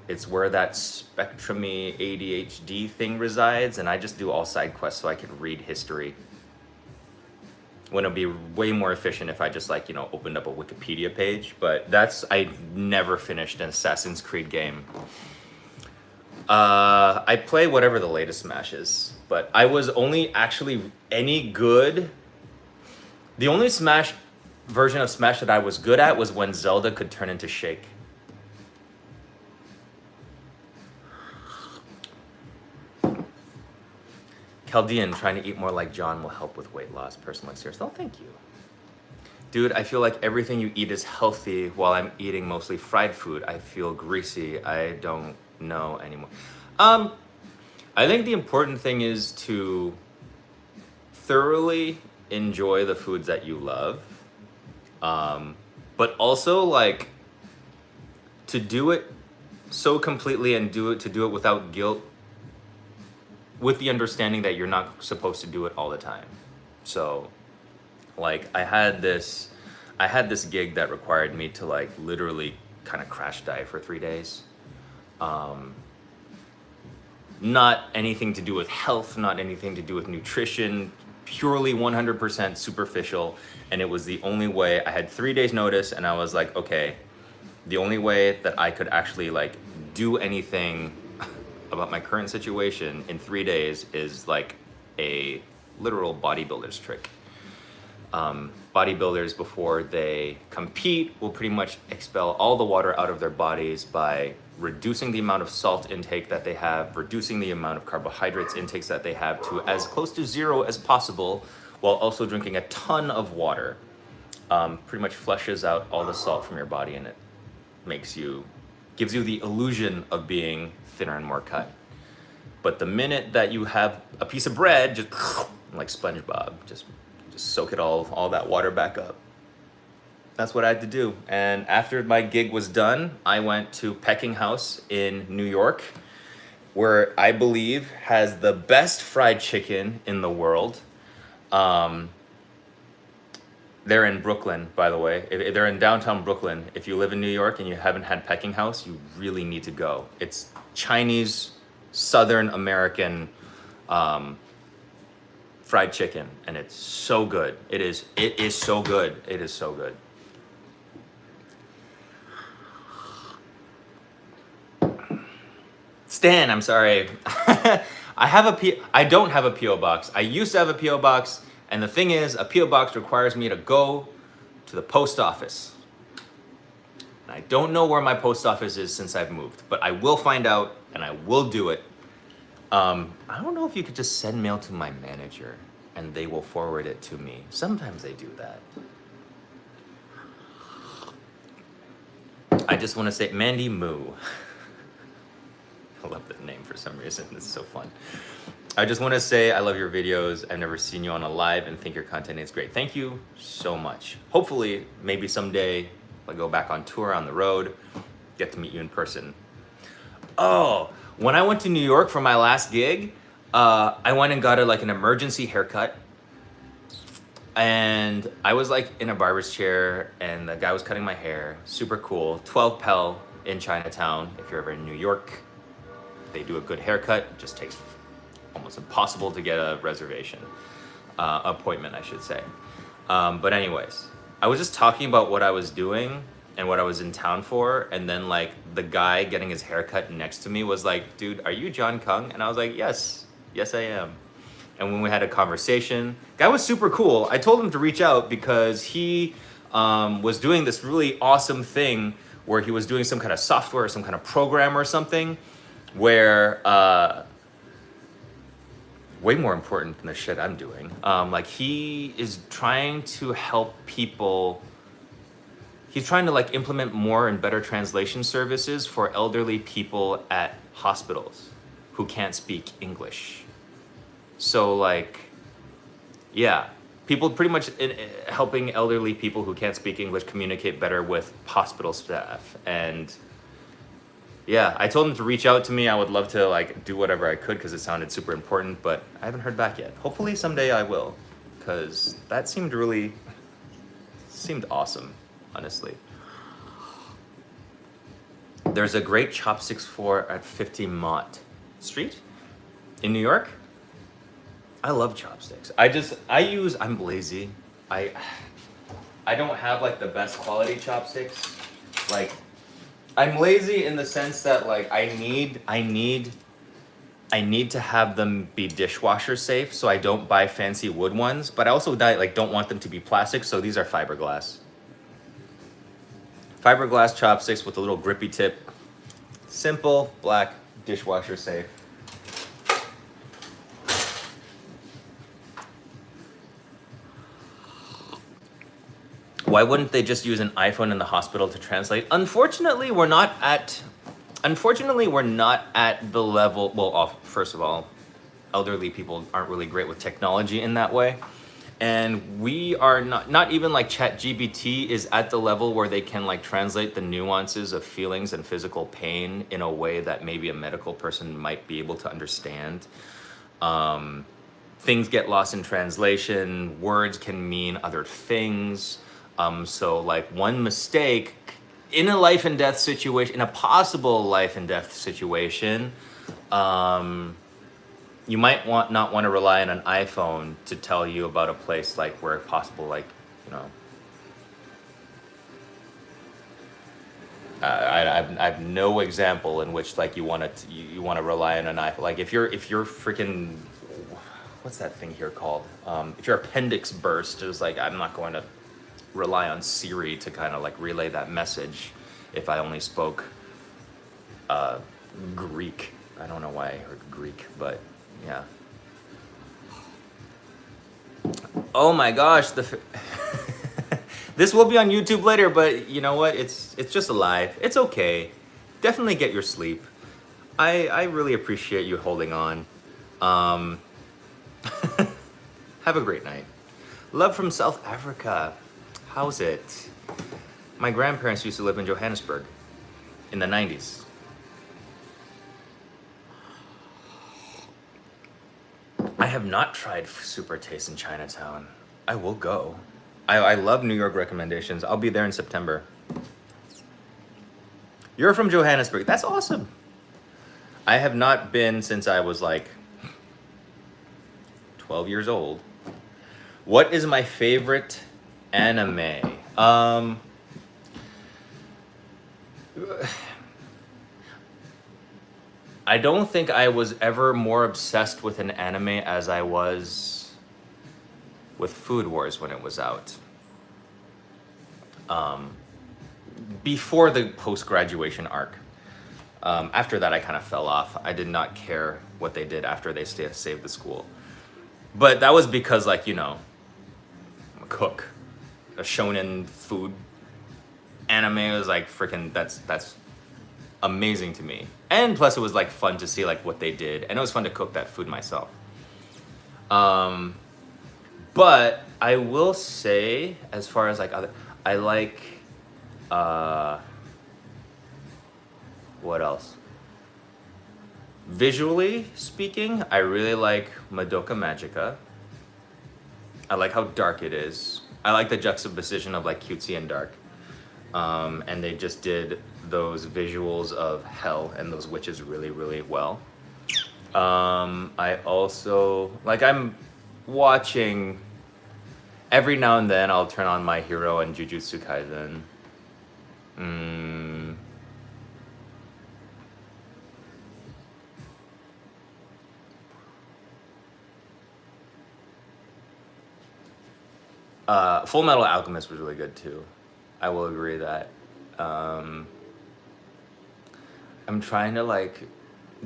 it's where that spectrumy ADHD thing resides, and I just do all side quests so I can read history. When it'd be way more efficient if I just like, opened up a Wikipedia page, but I never finished an Assassin's Creed game. I play whatever the latest Smash is, but I was only actually any good. The only Smash version of Smash that I was good at was when Zelda could turn into Shake. Chaldean, trying to eat more like John will help with weight loss, personal experience. Oh, thank you. Dude, I feel like everything you eat is healthy while I'm eating mostly fried food. I feel greasy. I don't know anymore. I think the important thing is to thoroughly enjoy the foods that you love. But also like to do it so completely and to do it without guilt, with the understanding that you're not supposed to do it all the time. So like I had this gig that required me to like literally kind of crash diet for 3 days. Not anything to do with health, not anything to do with nutrition, purely 100% superficial. And it was the only way. I had 3 days notice, and I was like, okay, the only way that I could actually like do anything about my current situation in 3 days is like a literal bodybuilder's trick. Bodybuilders, before they compete, will pretty much expel all the water out of their bodies by reducing the amount of salt intake that they have, reducing the amount of carbohydrates intakes that they have to as close to zero as possible, while also drinking a ton of water. Pretty much flushes out all the salt from your body, and it gives you the illusion of being thinner and more cut. But the minute that you have a piece of bread, just like SpongeBob, just soak it all that water back up. That's what I had to do. And after my gig was done, I went to Peking House in New York, where I believe has the best fried chicken in the world. They're in Brooklyn, by the way. They're in downtown Brooklyn. If you live in New York and you haven't had Peking House, you really need to go. It's Chinese, Southern American fried chicken, and it's so good. It is so good. It is so good. Stan, I'm sorry. I don't have a P.O. box. I used to have a P.O. box, and the thing is, a P.O. box requires me to go to the post office. And I don't know where my post office is since I've moved, but I will find out, and I will do it. I don't know if you could just send mail to my manager, and they will forward it to me. Sometimes they do that. I just want to say, Mandy Moo. I love that name for some reason. It's so fun. I just want to say I love your videos. I've never seen you on a live and think your content is great. Thank you so much. Hopefully, maybe someday, if I go back on tour on the road, get to meet you in person. Oh, When I went to New York for my last gig, I went and got an emergency haircut. And I was like in a barber's chair and the guy was cutting my hair. Super cool. 12 Pel in Chinatown. If you're ever in New York, they do a good haircut. It just takes almost impossible to get a reservation. Appointment, I should say. But anyways, I was just talking about what I was doing and what I was in town for. And then like the guy getting his haircut next to me was like, dude, are you John Kung? And I was like, yes, I am. And when we had a conversation, guy was super cool. I told him to reach out because he was doing this really awesome thing where he was doing some kind of software, some kind of program or something where, way more important than the shit I'm doing. Like he is trying to help people. He's trying to like implement more and better translation services for elderly people at hospitals who can't speak English. So like, yeah, people pretty much helping elderly people who can't speak English communicate better with hospital staff. And yeah, I told him to reach out to me. I would love to like do whatever I could because it sounded super important, but I haven't heard back yet. Hopefully someday I will, because that seemed awesome, honestly. There's a great chopsticks for at 50 Mott Street in New York. I love chopsticks. I'm lazy. I don't have like the best quality chopsticks. Like, I'm lazy in the sense that like I need to have them be dishwasher safe, so I don't buy fancy wood ones, but I also don't want them to be plastic, so these are fiberglass. Fiberglass chopsticks with a little grippy tip. Simple, black, dishwasher safe. Why wouldn't they just use an iPhone in the hospital to translate? Unfortunately, we're not at the level. Well, first of all, elderly people aren't really great with technology in that way. And we are not even like ChatGPT is at the level where they can like translate the nuances of feelings and physical pain in a way that maybe a medical person might be able to understand. Things get lost in translation. Words can mean other things. So like one mistake in a life and death situation, in a possible life and death situation, you might not want to rely on an iPhone to tell you about a place like where possible, like, you know, I have no example in which like you want to rely on an iPhone. Like if you're freaking, what's that thing here called? If your appendix burst, it's like I'm not going to rely on Siri to kind of like relay that message if I only spoke Greek. I don't know why I heard Greek, but yeah. Oh my gosh, this will be on YouTube later, but you know what? It's just a live. It's okay. Definitely get your sleep. I really appreciate you holding on. Have a great night. Love from South Africa. How's it? My grandparents used to live in Johannesburg in the 90s. I have not tried Super Taste in Chinatown. I will go. I love New York recommendations. I'll be there in September. You're from Johannesburg. That's awesome. I have not been since I was like 12 years old. What is my favorite anime? I don't think I was ever more obsessed with an anime as I was with Food Wars when it was out. Before the post-graduation arc. After that, I kind of fell off. I did not care what they did after they saved the school. But that was because, like, you know, I'm a cook. A shonen food anime was like freaking, that's amazing to me. And plus it was like fun to see like what they did. And it was fun to cook that food myself. But I will say, as far as like I like, what else? visually speaking, I really like Madoka Magica. I like how dark it is. I like the juxtaposition of like cutesy and dark. And they just did those visuals of hell and those witches really, really well. I also, like, I'm watching, every now and then I'll turn on My Hero and Jujutsu Kaisen. Full Metal Alchemist was really good too. I will agree that. I'm trying to like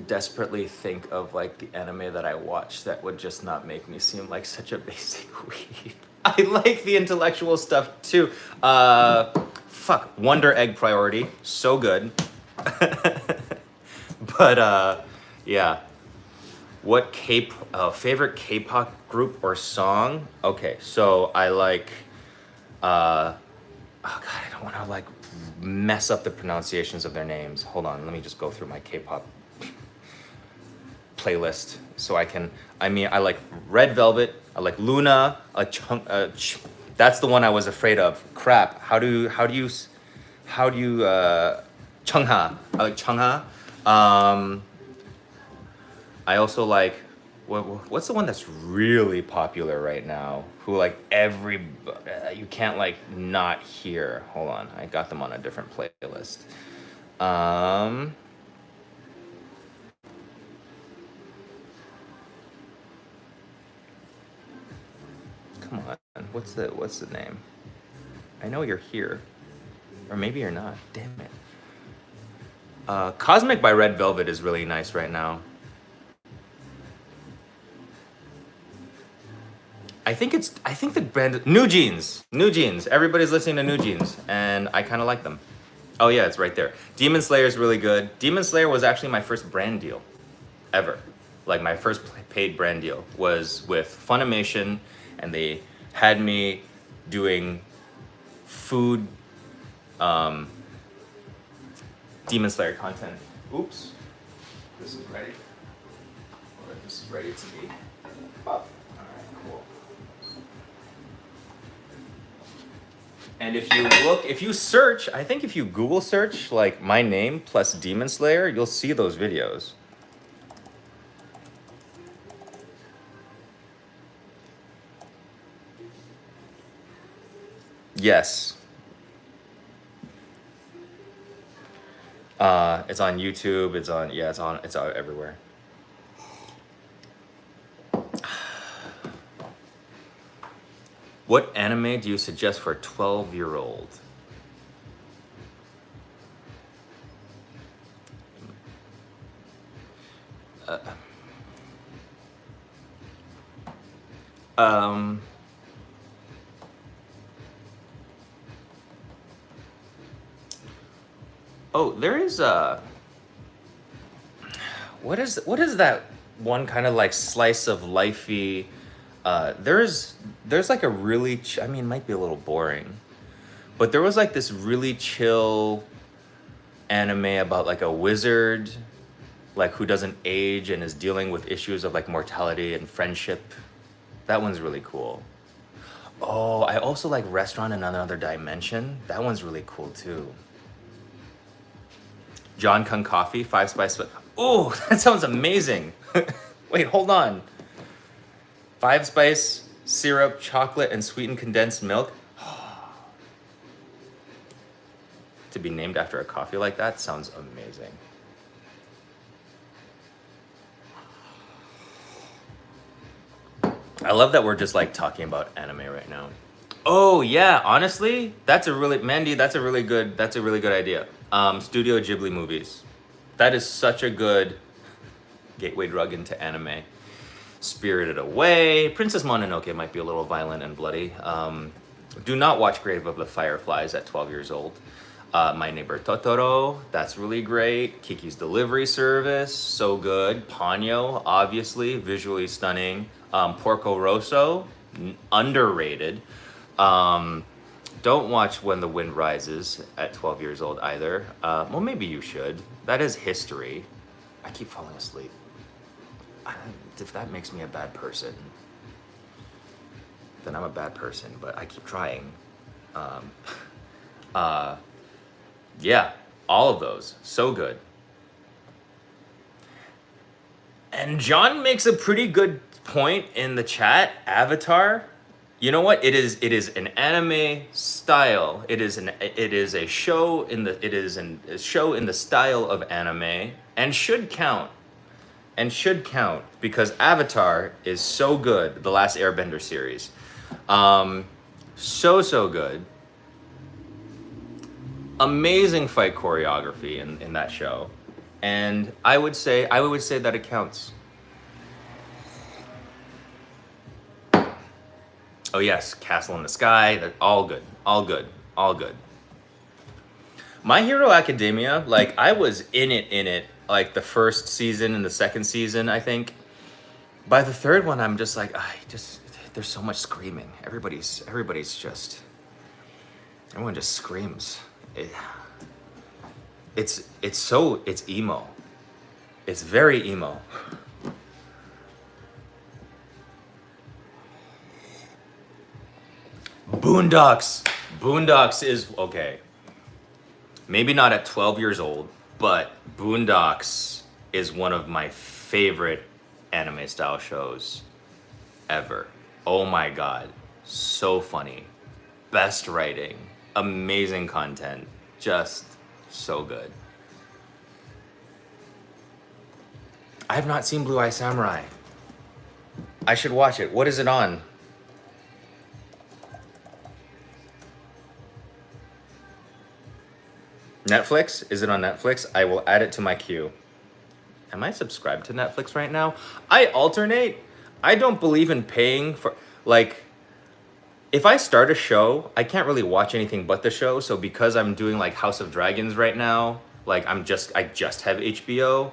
desperately think of like the anime that I watched that would just not make me seem like such a basic weeb. I like the intellectual stuff too. Fuck, Wonder Egg Priority, so good. But yeah. What favorite K-pop group or song? Okay, so I like, oh god, I don't want to like mess up the pronunciations of their names. Hold on, let me just go through my K-pop playlist so I can. I like Red Velvet. I like Luna. I like that's the one I was afraid of. Crap. How do you Chungha? I like Chungha. I also like, what's the one that's really popular right now? Who like you can't like not hear. Hold on, I got them on a different playlist. Come on, what's the name? I know you're here, or maybe you're not. Damn it. Cosmic by Red Velvet is really nice right now. I think the brand New Jeans. Everybody's listening to New Jeans, and I kind of like them. Oh yeah, it's right there. Demon Slayer is really good. Demon Slayer was actually my first brand deal, ever. Like my first paid brand deal was with Funimation, and they had me doing food, Demon Slayer content. Oops, this is ready. This is ready to be up. And if you search, I think if you Google search like my name plus Demon Slayer, you'll see those videos. Yes. It's on YouTube, it's on everywhere. What anime do you suggest for a 12-year-old? Oh, there is what is that one kind of like slice of lifey? There's like a really I mean, it might be a little boring, but there was like this really chill anime about like a wizard, like who doesn't age and is dealing with issues of like mortality and friendship. That one's really cool. Oh, I also like Restaurant in Another Dimension. That one's really cool too. John Kung Coffee, 5 Spice. Oh, that sounds amazing. Wait, hold on. 5 Spice, syrup, chocolate, and sweetened condensed milk. To be named after a coffee like that sounds amazing. I love that we're just like talking about anime right now. Oh yeah, honestly, that's a really good idea. Studio Ghibli movies. That is such a good gateway drug into anime. Spirited Away, Princess Mononoke might be a little violent and bloody. Do not watch Grave of the Fireflies at 12 years old. My Neighbor Totoro, that's really great. Kiki's Delivery Service, so good. Ponyo, obviously, visually stunning. Porco Rosso, underrated. Don't watch When the Wind Rises at 12 years old either. Well, maybe you should. That is history. I keep falling asleep. If that makes me a bad person, then I'm a bad person, but I keep trying. Yeah, all of those, so good. And John makes a pretty good point in the chat. Avatar, you know what? It is an anime style. It is a show in the style of anime, and should count. Because Avatar is so good. The Last Airbender series, so good. Amazing fight choreography in that show. And I would say that it counts. Oh yes, Castle in the Sky. They're all good. My Hero Academia, like I was in it, like the first season and the second season, I think. By the third one, I'm just like, there's so much screaming. Everyone just screams. It's emo. It's very emo. Boondocks is okay. Maybe not at 12 years old, but Boondocks is one of my favorite anime style shows ever. Oh my god. So funny. Best writing. Amazing content. Just so good. I have not seen Blue Eye Samurai. I should watch it. What is it on? Netflix? Is it on Netflix? I will add it to my queue. Am I subscribed to Netflix right now? I alternate. I don't believe in paying for, like, if I start a show, I can't really watch anything but the show. So because I'm doing like House of Dragons right now, like I just have HBO.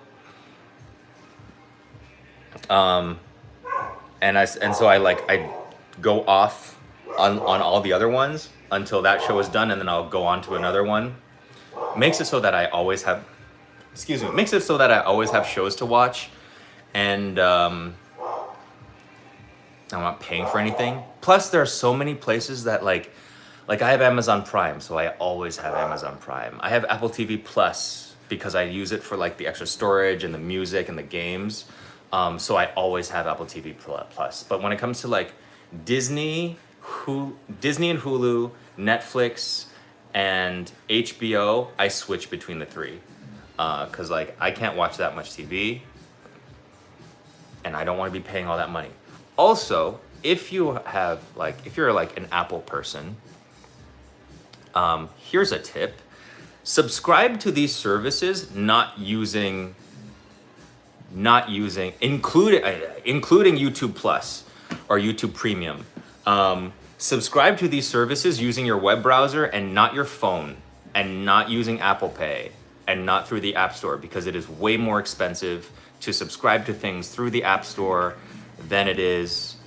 So I go off on all the other ones until that show is done, and then I'll go on to another one. Makes it so that I always have shows to watch, and I'm not paying for anything. Plus, there are so many places that like I have Amazon Prime, so I always have Amazon Prime. I have Apple TV Plus because I use it for like the extra storage and the music and the games. So I always have Apple TV Plus. But when it comes to like Disney and Hulu, Netflix, and HBO, I switch between the three. Cause like I can't watch that much TV, and I don't want to be paying all that money. Also, if you're like an Apple person, here's a tip: subscribe to these services, including YouTube Plus or YouTube Premium. Subscribe to these services using your web browser and not your phone, and not using Apple Pay, and not through the App Store, because it is way more expensive to subscribe to things through the App Store than it is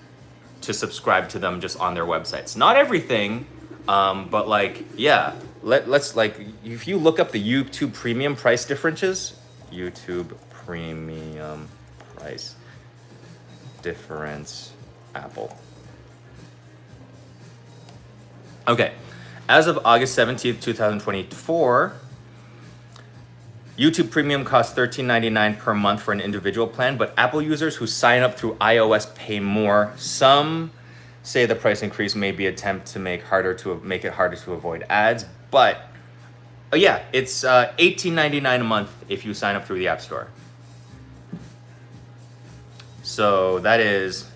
to subscribe to them just on their websites. Not everything, but like, yeah, let's like, if you look up the YouTube Premium price differences, YouTube Premium price difference, Apple. Okay, as of August 17th, 2024, YouTube Premium costs $13.99 per month for an individual plan, but Apple users who sign up through iOS pay more. Some say the price increase may be an attempt to make it harder to avoid ads, but yeah, it's $18.99 a month if you sign up through the App Store. So that is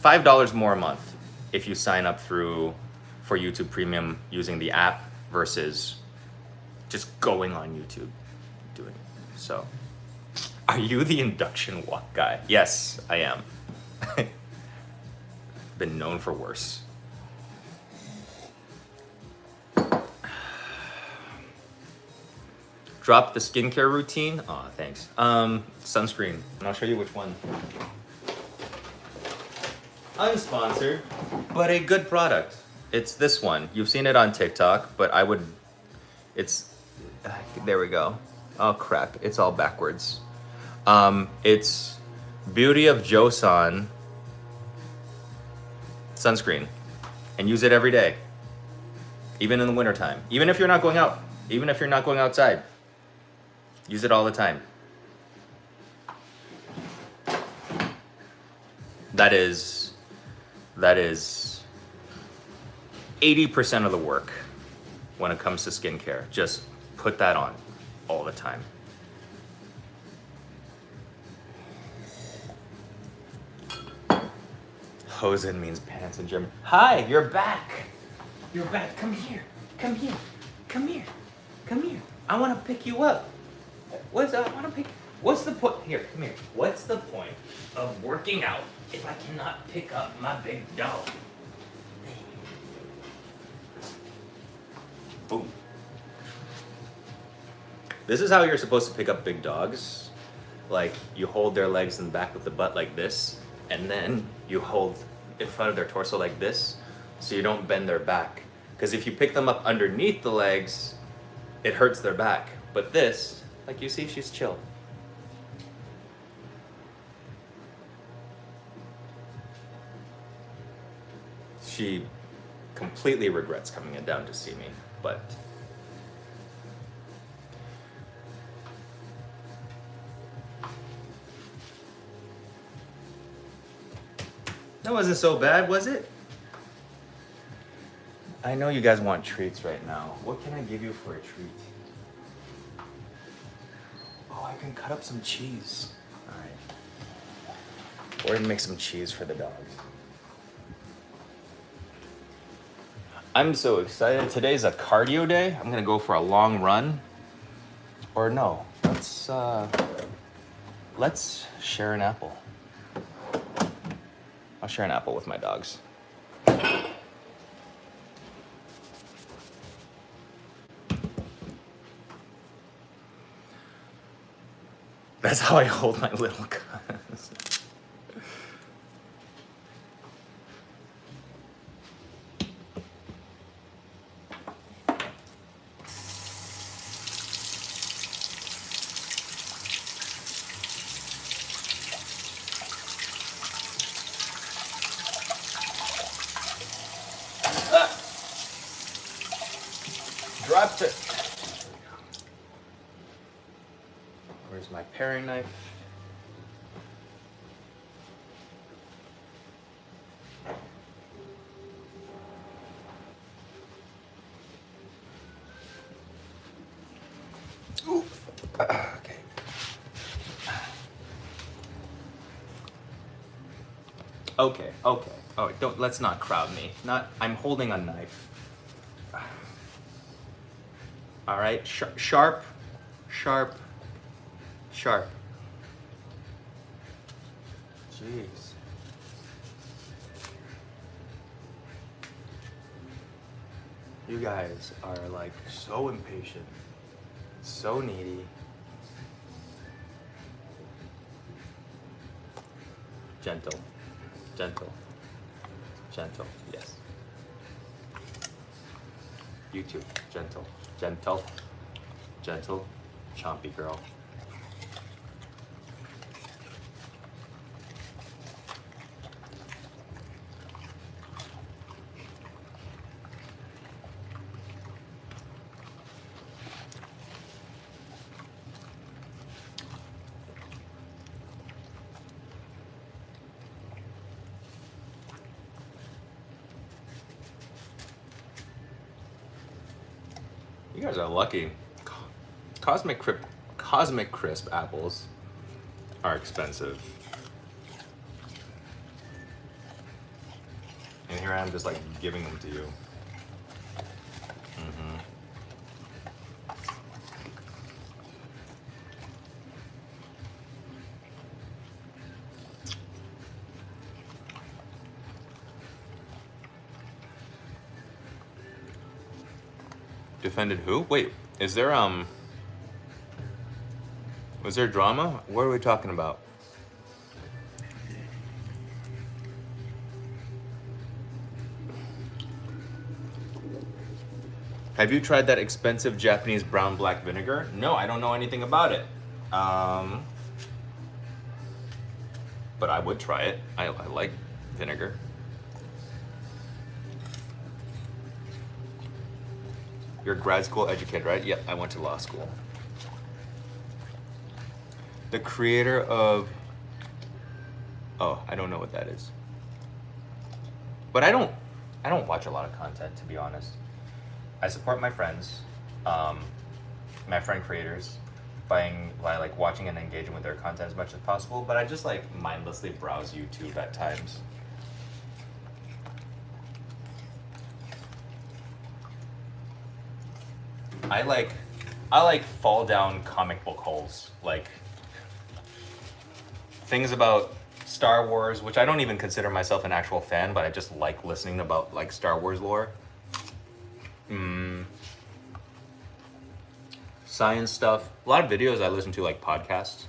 $5 more a month if you sign up for YouTube Premium using the app versus just going on YouTube doing it. So, are you the induction wok guy? Yes, I am. Been known for worse. Drop the skincare routine. Aw, thanks. Sunscreen. And I'll show you which one. Unsponsored, but a good product. It's this one. You've seen it on TikTok, but there we go. Oh crap, it's all backwards. It's Beauty of Joseon sunscreen, and use it every day, even in the wintertime. Even if you're not going out, even if you're not going outside, use it all the time. That is 80% of the work when it comes to skincare. Just put that on all the time. Hosen means pants in German. Hi, you're back. You're back. Come here. Come here. Come here. Come here. I want to pick you up. What's the point? Here, come here. What's the point of working out if I cannot pick up my big dog? Boom. This is how you're supposed to pick up big dogs. Like, you hold their legs in the back with the butt like this, and then you hold in front of their torso like this, so you don't bend their back. Because if you pick them up underneath the legs, it hurts their back. But this, like you see, she's chill. She completely regrets coming down to see me, but that wasn't so bad, was it? I know you guys want treats right now. What can I give you for a treat? Oh, I can cut up some cheese. All right. We're gonna make some cheese for the dogs. I'm so excited. Today's a cardio day. I'm gonna go for a long run. Or no, let's share an apple. I'll share an apple with my dogs. That's how I hold my little guns. Dropped it. Where's my paring knife? Ooh. Okay. Okay. Oh, let's not crowd me. I'm holding a knife. All right, sharp. Jeez. You guys are like so impatient, so needy. Gentle, yes. You too, gentle, chompy girl. You guys are lucky. Cosmic Crisp apples are expensive. And here I am just like giving them to you. Defended who? Wait, is there was there drama? What are we talking about? Have you tried that expensive Japanese brown black vinegar? No, I don't know anything about it. But I would try it. I like vinegar. You're grad school educated, right? Yep, I went to law school. The creator of... Oh, I don't know what that is. But I don't watch a lot of content, to be honest. I support my friends, my friend creators, by like watching and engaging with their content as much as possible, but I just like mindlessly browse YouTube at times. I like fall down comic book holes, like things about Star Wars, which I don't even consider myself an actual fan, but I just like listening about like Star Wars lore. Science stuff. A lot of videos I listen to, like podcasts.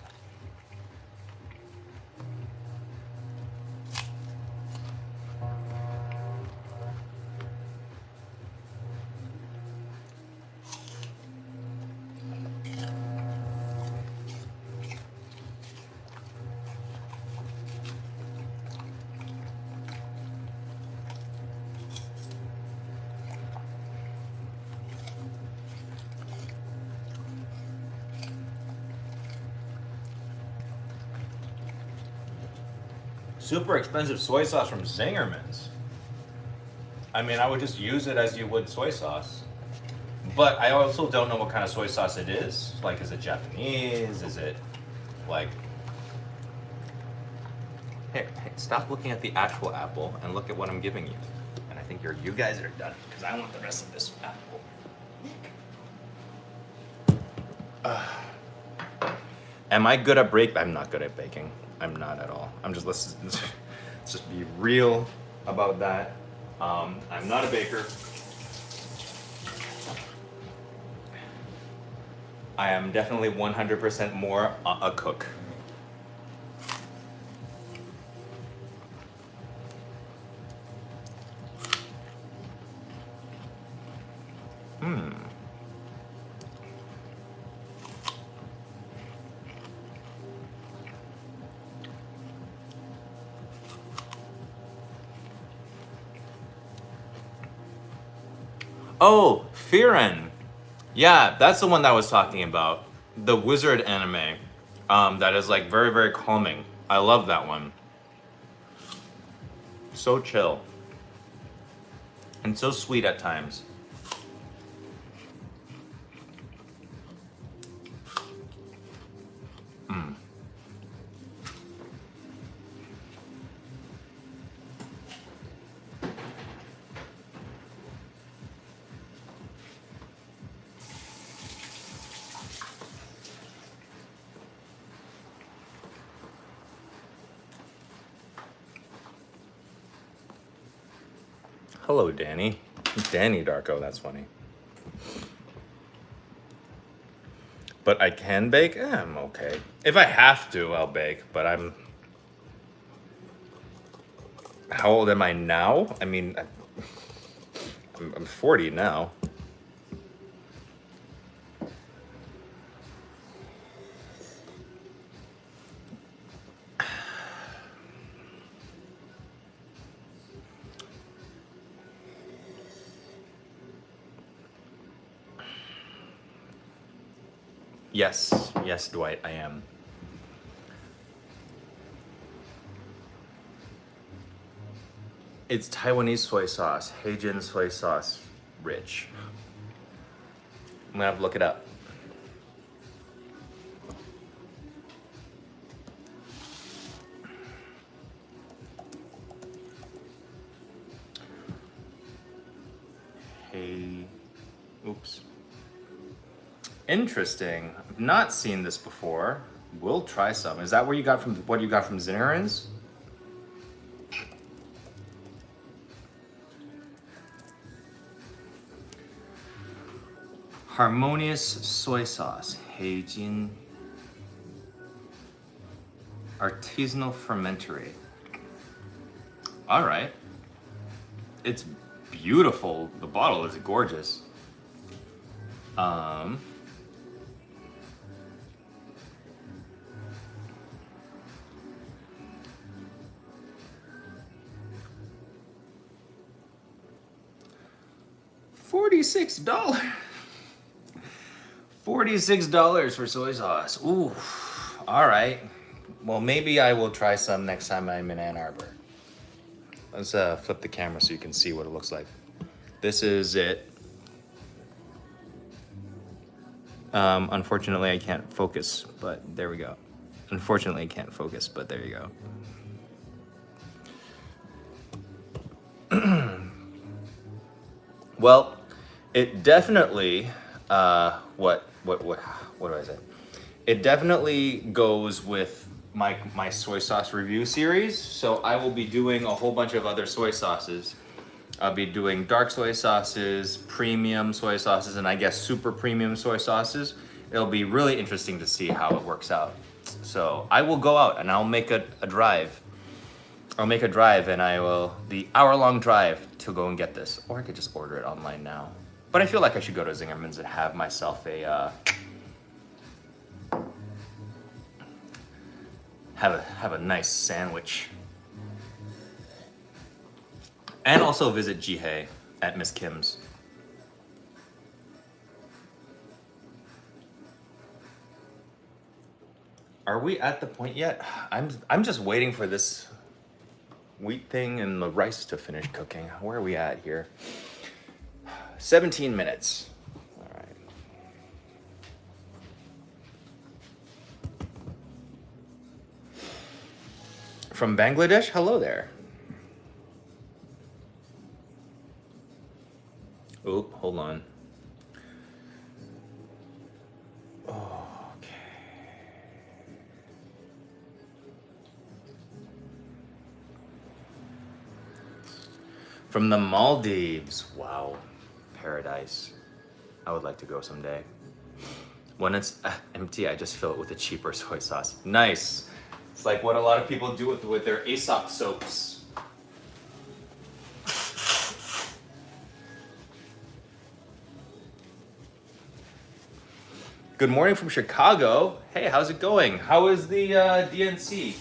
Super expensive soy sauce from Zingerman's. I mean, I would just use it as you would soy sauce. But I also don't know what kind of soy sauce it is. Like, is it Japanese? Is it like... Hey, stop looking at the actual apple and look at what I'm giving you. And I think you guys are done, because I want the rest of this apple. Am I good at baking? I'm not good at baking. I'm not at all. Let's just be real about that. I'm not a baker. I am definitely 100% more a cook. Oh, Firen. Yeah, that's the one that I was talking about. The wizard anime. That is like very, very calming. I love that one. So chill. And so sweet at times. Hello, Danny. Danny Darko, that's funny. But I can bake? I'm okay. If I have to, I'll bake, but how old am I now? I mean, I'm 40 now. Yes, Dwight, I am. It's Taiwanese soy sauce, Heijin soy sauce, rich. I'm gonna have to look it up. Hey, oops. Interesting. I've not seen this before. We'll try some. Is that what you got from Zinnerins? Harmonious soy sauce, Heijin. Artisanal fermentary. All right. It's beautiful. The bottle is gorgeous. Um, $46. $46 for soy sauce. Ooh, all right. Well, maybe I will try some next time I'm in Ann Arbor. Let's flip the camera so you can see what it looks like. This is it. Unfortunately, I can't focus, but there we go. Unfortunately, I can't focus, but there you go. Well, it definitely, what do I say? It definitely goes with my soy sauce review series. So I will be doing a whole bunch of other soy sauces. I'll be doing dark soy sauces, premium soy sauces, and I guess super premium soy sauces. It'll be really interesting to see how it works out. So I will go out and I'll make a drive. I'll make a drive and the hour-long drive to go and get this. Or I could just order it online now. But I feel like I should go to Zingerman's and have myself have a nice sandwich. And also visit Jihei at Miss Kim's. Are we at the point yet? I'm just waiting for this wheat thing and the rice to finish cooking. Where are we at here? 17 minutes. All right. From Bangladesh? Hello there. Oh, hold on. Okay. From the Maldives. Wow. Paradise. I would like to go someday. When it's empty, I just fill it with a cheaper soy sauce. Nice. It's like what a lot of people do with their Aesop soaps. Good morning from Chicago. Hey, how's it going? How is the DNC?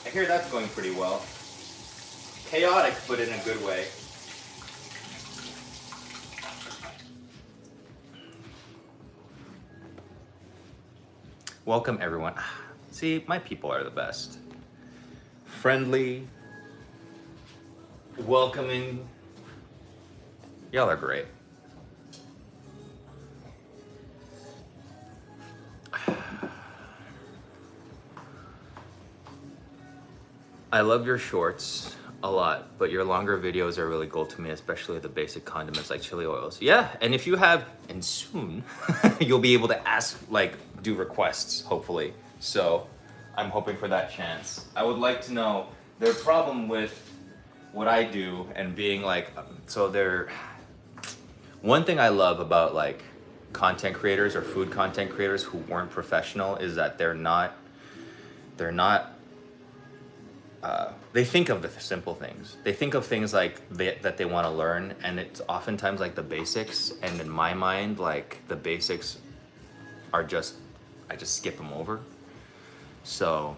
I hear that's going pretty well. Chaotic, but in a good way. Welcome, everyone. See, my people are the best. Friendly, welcoming. Y'all are great. I love your shorts a lot, but your longer videos are really gold to me, especially the basic condiments like chili oils. Yeah, and if you have, and soon, you'll be able to ask, do requests, hopefully. So I'm hoping for that chance. I would like to know their problem with what I do and being one thing I love about content creators or food content creators who weren't professional is that they're not they think of the simple things. They think of things that they want to learn, and it's oftentimes the basics. And in my mind, the basics are I just skip them over. So,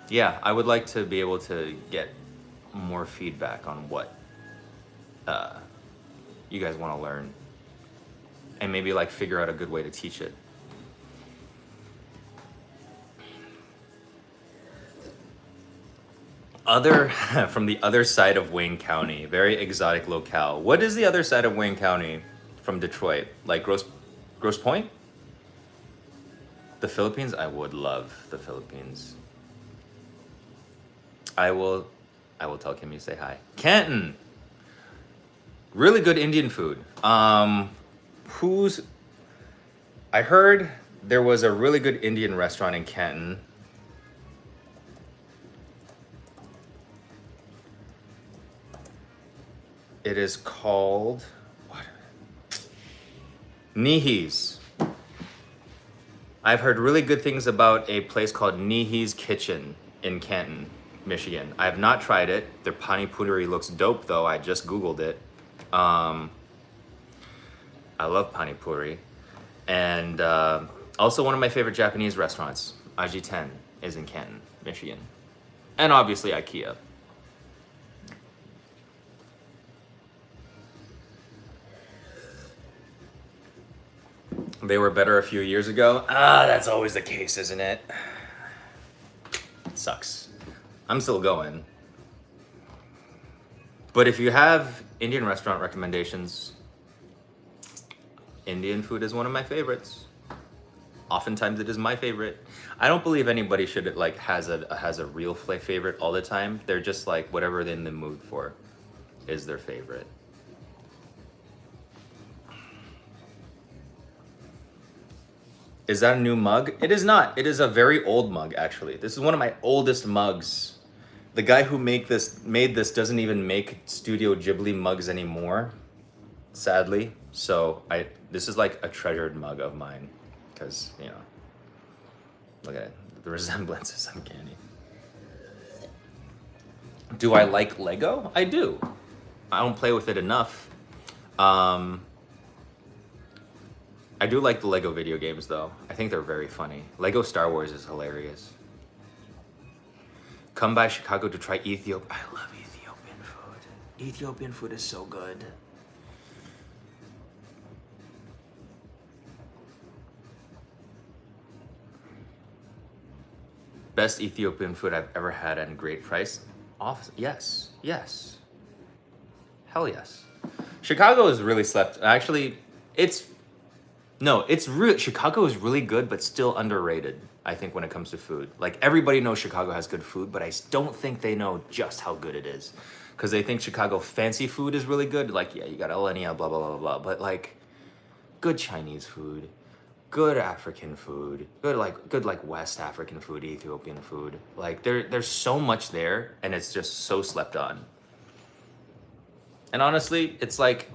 yeah, I would like to be able to get more feedback on what you guys want to learn, and maybe figure out a good way to teach it. From the other side of Wayne County, very exotic locale. What is the other side of Wayne County from Detroit? Grosse Pointe? The Philippines? I would love the Philippines. I will tell Kimmy to say hi. Canton. Really good Indian food. I heard there was a really good Indian restaurant in Canton. It is called what? Nihi's. I've heard really good things about a place called Nihi's Kitchen in Canton, Michigan. I have not tried it. Their pani puri looks dope though. I just Googled it. I I love pani puri. And also one of my favorite Japanese restaurants, Aji-ten, is in Canton, Michigan. And obviously IKEA. They were better a few years ago. That's always the case, isn't it? It sucks. I'm still going. But if you have Indian restaurant recommendations, Indian food is one of my favorites. Oftentimes it is my favorite. I don't believe anybody should like has a real favorite all the time. They're just like whatever they're in the mood for is their favorite. Is that a new mug? It is not. It is a very old mug, actually. This is one of my oldest mugs. The guy who made this doesn't even make Studio Ghibli mugs anymore, sadly. So this is like a treasured mug of mine, because you know, look at it. The resemblance is uncanny. Do I like Lego? I do. I don't play with it enough. I do like the Lego video games, though. I think they're very funny. Lego Star Wars is hilarious. Come by Chicago to try Ethiopia. I love Ethiopian food. Ethiopian food is so good. Best Ethiopian food I've ever had at a great price? Yes. Yes. Hell yes. Chicago is really slept. Actually, Chicago is really good, but still underrated, I think, when it comes to food. Like, everybody knows Chicago has good food, but I don't think they know just how good it is. Because they think Chicago fancy food is really good. Like, yeah, you got Elenia, blah, blah, blah, blah. But, like, good Chinese food, good African food, good West African food, Ethiopian food. Like, there's so much there, and it's just so slept on. And honestly, it's like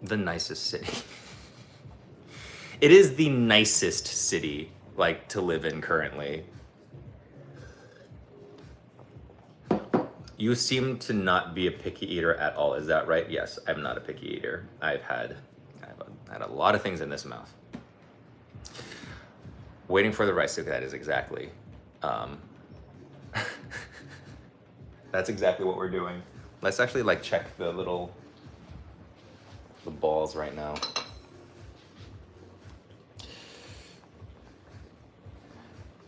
the nicest city. It is the nicest city, like, to live in currently. You seem to not be a picky eater at all. Is that right? Yes, I'm not a picky eater. I've had a lot of things in this mouth. Waiting for the rice to that is exactly. That's exactly what we're doing. Let's actually like check the balls right now.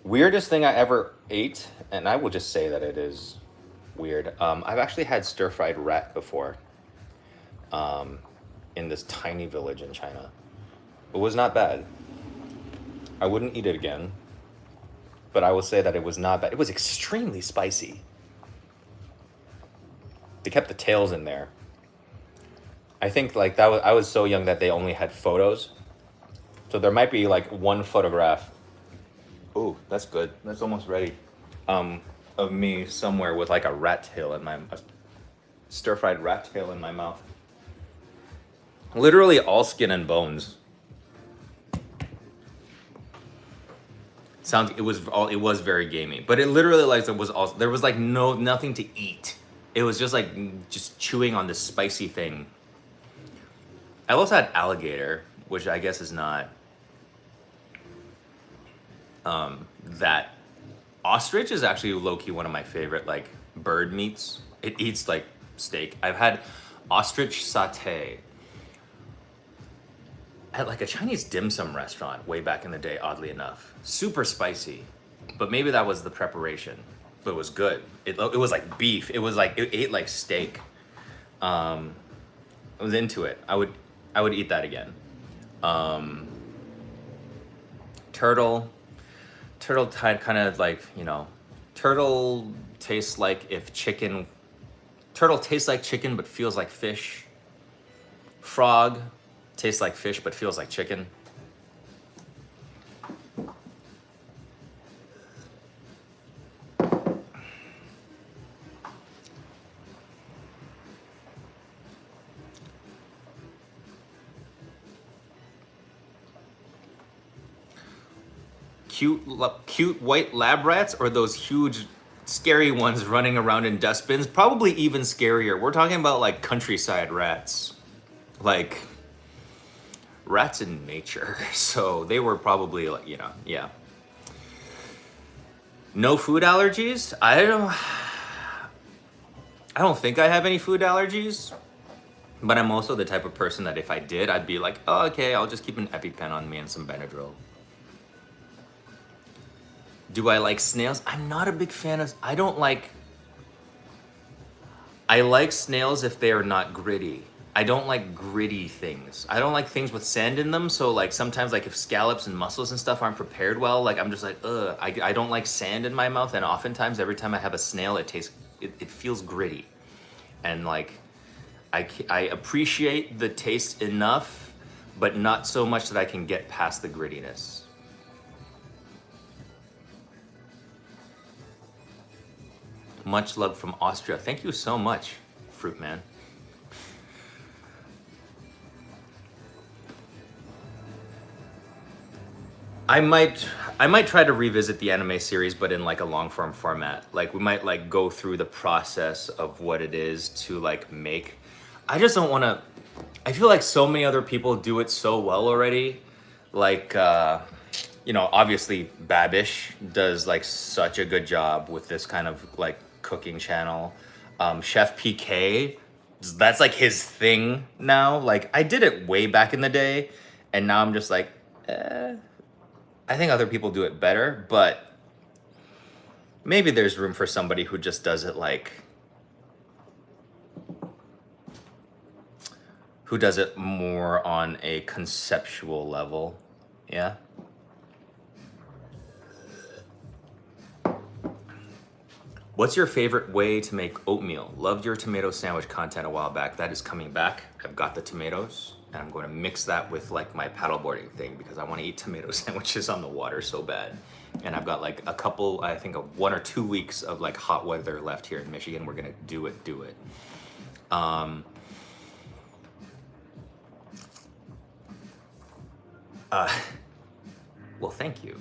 Weirdest thing I ever ate, and I will just say that it is weird. I've actually had stir-fried rat before in this tiny village in China. It was not bad. I wouldn't eat it again, but I will say that it was not bad. It was extremely spicy. They kept the tails in there. I think like I was so young that they only had photos. So there might be like one photograph. Oh, that's good. That's almost ready. Of me somewhere with like a rat tail in a stir-fried rat tail in my mouth. Literally all skin and bones. It was very gamey, but it literally like there was like nothing to eat. It was just like chewing on this spicy thing. I also had alligator, which I guess is not that. Ostrich is actually low-key one of my favorite like bird meats. It eats like steak. I've had ostrich satay at like a Chinese dim sum restaurant way back in the day, oddly enough. Super spicy, but maybe that was the preparation, but it was good. It was like beef. It ate like steak. I was into it. I would eat that again. Turtle kind of like, you know, turtle tastes like chicken but feels like fish. Frog tastes like fish but feels like chicken. Cute white lab rats, or those huge scary ones running around in dustbins? Probably even scarier. We're talking about like countryside rats. Like rats in nature. So they were probably like, you know, yeah. No food allergies? I don't think I have any food allergies, but I'm also the type of person that if I did, I'd be like, oh, okay, I'll just keep an EpiPen on me and some Benadryl. Do I like snails? I'm not a big fan of, I like snails if they are not gritty. I don't like gritty things. I don't like things with sand in them. So like sometimes like if scallops and mussels and stuff aren't prepared well, like I'm just like, ugh, I don't like sand in my mouth. And oftentimes every time I have a snail, it feels gritty. And like, I appreciate the taste enough, but not so much that I can get past the grittiness. Much love from Austria. Thank you so much, Fruit Man. I might try to revisit the anime series, but in like a long form format. Like we might like go through the process of what it is to like make. I just don't want to. I feel like so many other people do it so well already. Like, you know, obviously Babish does like such a good job with this kind of like cooking channel. Chef PK, that's like his thing now. Like I did it way back in the day, and now I'm just like, I think other people do it better, but maybe there's room for somebody who just does it like, who does it more on a conceptual level. Yeah. What's your favorite way to make oatmeal? Loved your tomato sandwich content a while back. That is coming back. I've got the tomatoes, and I'm going to mix that with like my paddleboarding thing because I want to eat tomato sandwiches on the water so bad. And I've got like a couple, I think 1 or 2 weeks of like hot weather left here in Michigan. We're going to do it. Well, thank you.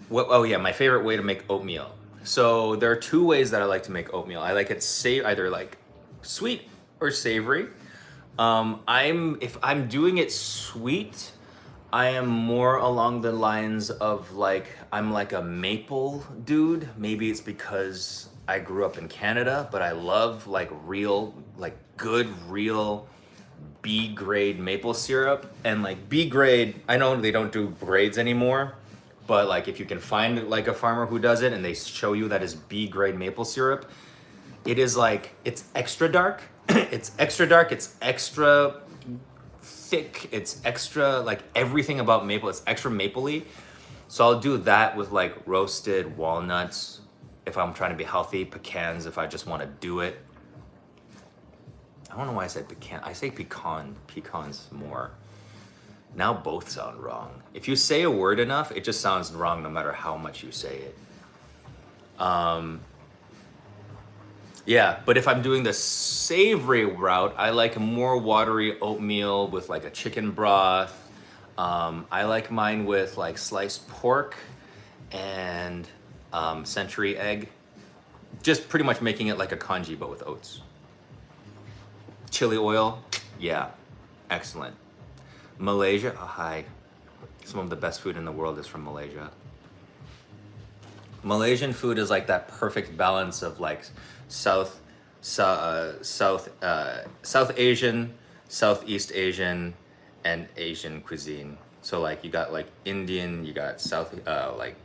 Oh yeah, my favorite way to make oatmeal. So there are 2 ways that I like to make oatmeal. I like it either like sweet or savory. If I'm doing it sweet, I am more along the lines of like, I'm like a maple dude. Maybe it's because I grew up in Canada, but I love like real, like good, real B grade maple syrup. And like B grade, I know they don't do grades anymore, but like if you can find like a farmer who does it and they show you that is B grade maple syrup, it is like, it's extra dark. It's extra dark, it's extra thick, it's extra like everything about maple, it's extra mapley. So I'll do that with like roasted walnuts if I'm trying to be healthy, pecans if I just want to do it. I don't know why I said pecan. I say pecan. Pecans more. Now both sound wrong. If you say a word enough, it just sounds wrong no matter how much you say it. Yeah, but if I'm doing the savory route, I like a more watery oatmeal with like a chicken broth. I like mine with like sliced pork and century egg. Just pretty much making it like a congee, but with oats. Chili oil, yeah, excellent. Malaysia, oh, hi. Some of the best food in the world is from Malaysia. Malaysian food is like that perfect balance of like South Asian, Southeast Asian, and Asian cuisine. So like you got like Indian, you got like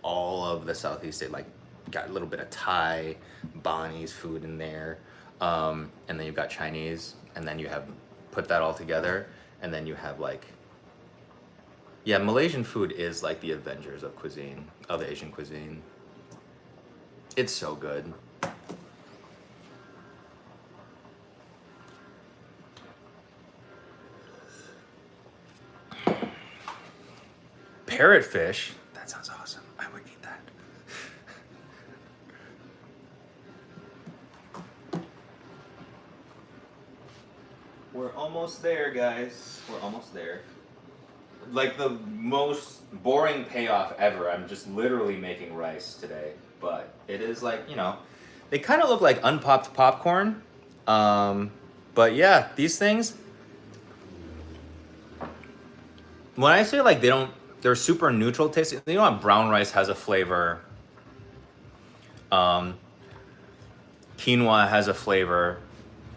all of the Southeast Asia, like got a little bit of Thai, Bonnie's food in there, and then you've got Chinese, and then you have put that all together, and then you have like, yeah, Malaysian food is like the Avengers of cuisine, of Asian cuisine. It's so good. Parrotfish? That sounds awesome. I would eat that. We're almost there, guys. We're almost there. Like the most boring payoff ever. I'm just literally making rice today. But it is like, you know, They kind of look like unpopped popcorn. But yeah, these things, when I say like they're super neutral tasting. You know how brown rice has a flavor. Quinoa has a flavor.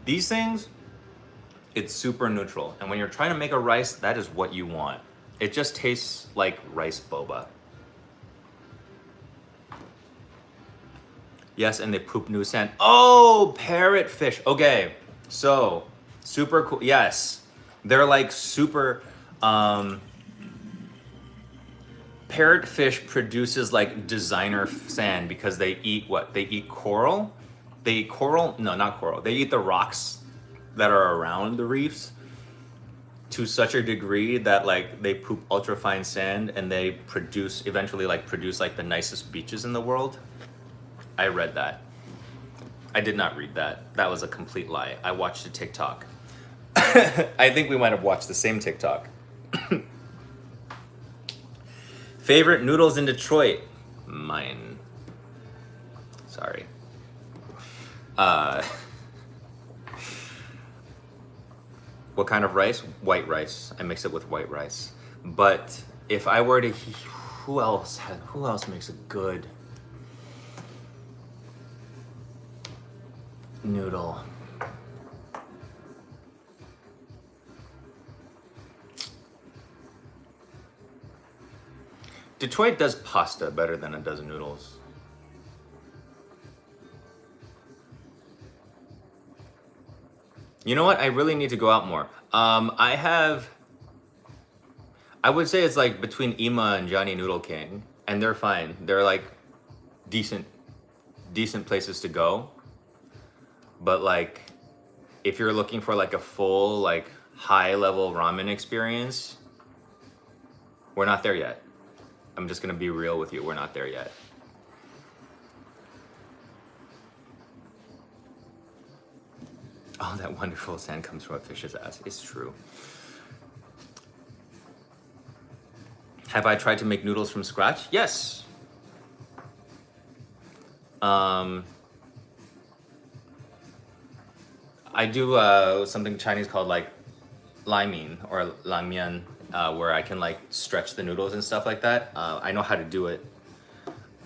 These things, it's super neutral. And when you're trying to make a rice, that is what you want. It just tastes like rice boba. Yes, and they poop new sand. Oh, parrotfish. Okay, so super cool. Yes, they're like super. Parrotfish produces like designer sand because they eat what? They eat coral. They eat coral. No, not coral. They eat the rocks that are around the reefs to such a degree that like they poop ultrafine sand and they eventually produce like the nicest beaches in the world. I read that. I did not read that. That was a complete lie. I watched a TikTok. I think we might have watched the same TikTok. Favorite noodles in Detroit? Mine. Sorry. What kind of rice? White rice. I mix it with white rice. But if I were to, who else makes a good noodle? Detroit does pasta better than it does noodles. You know what? I really need to go out more. I would say it's like between Ima and Johnny Noodle King, and they're fine. They're like decent places to go. But like, if you're looking for like a full, like high level ramen experience, we're not there yet. I'm just gonna be real with you. We're not there yet. Oh, that wonderful sand comes from a fish's ass. It's true. Have I tried to make noodles from scratch? Yes. I do something Chinese called like lai mein or lang mian, where I can like stretch the noodles and stuff like that. I know how to do it.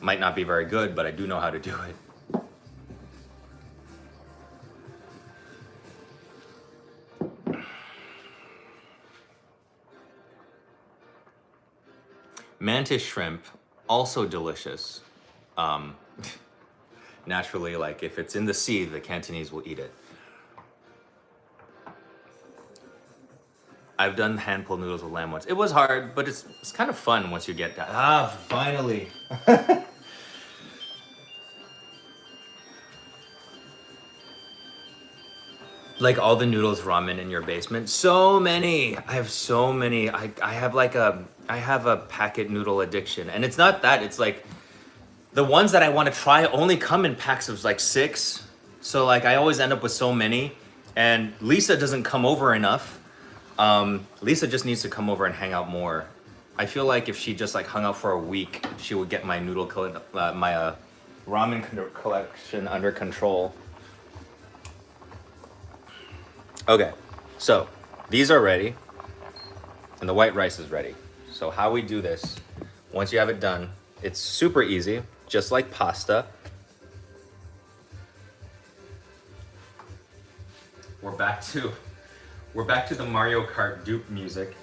Might not be very good, but I do know how to do it. Mantis shrimp, also delicious. Naturally, like if it's in the sea, the Cantonese will eat it. I've done hand pulled noodles with lamb once. It was hard, but it's kind of fun once you get that. Ah, finally. Like all the noodles ramen in your basement. So many. I have so many. I have a packet noodle addiction. And it's not that, it's like the ones that I want to try only come in packs of like 6. So like I always end up with so many. And Lisa doesn't come over enough. Lisa just needs to come over and hang out more. I feel like if she just like hung out for a week, she would get my my ramen collection under control. Okay, so these are ready, and the white rice is ready. So how we do this, once you have it done, it's super easy, just like pasta. We're back to the Mario Kart dupe music.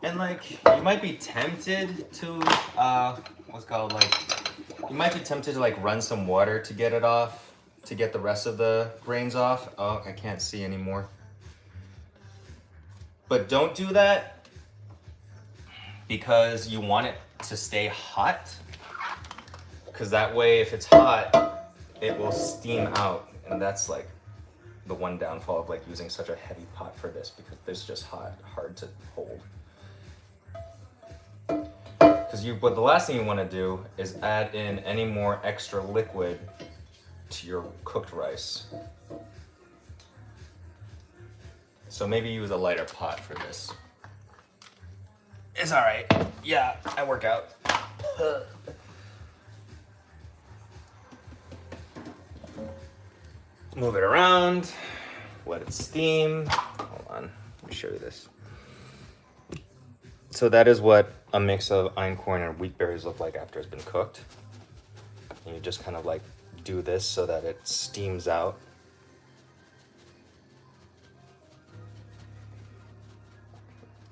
And like, you might be tempted to, you might be tempted to like run some water to get it off, to get the rest of the grains off. Oh, I can't see anymore. But don't do that because you want it to stay hot. Because that way, if it's hot, it will steam out, and that's like the one downfall of like using such a heavy pot for this, because this is just hard to hold. But the last thing you want to do is add in any more extra liquid to your cooked rice. So maybe use a lighter pot for this. It's all right. Yeah, I work out. Move it around, let it steam. Hold on, let me show you this. So that is what a mix of einkorn and wheat berries look like after it's been cooked. And you just kind of like do this so that it steams out.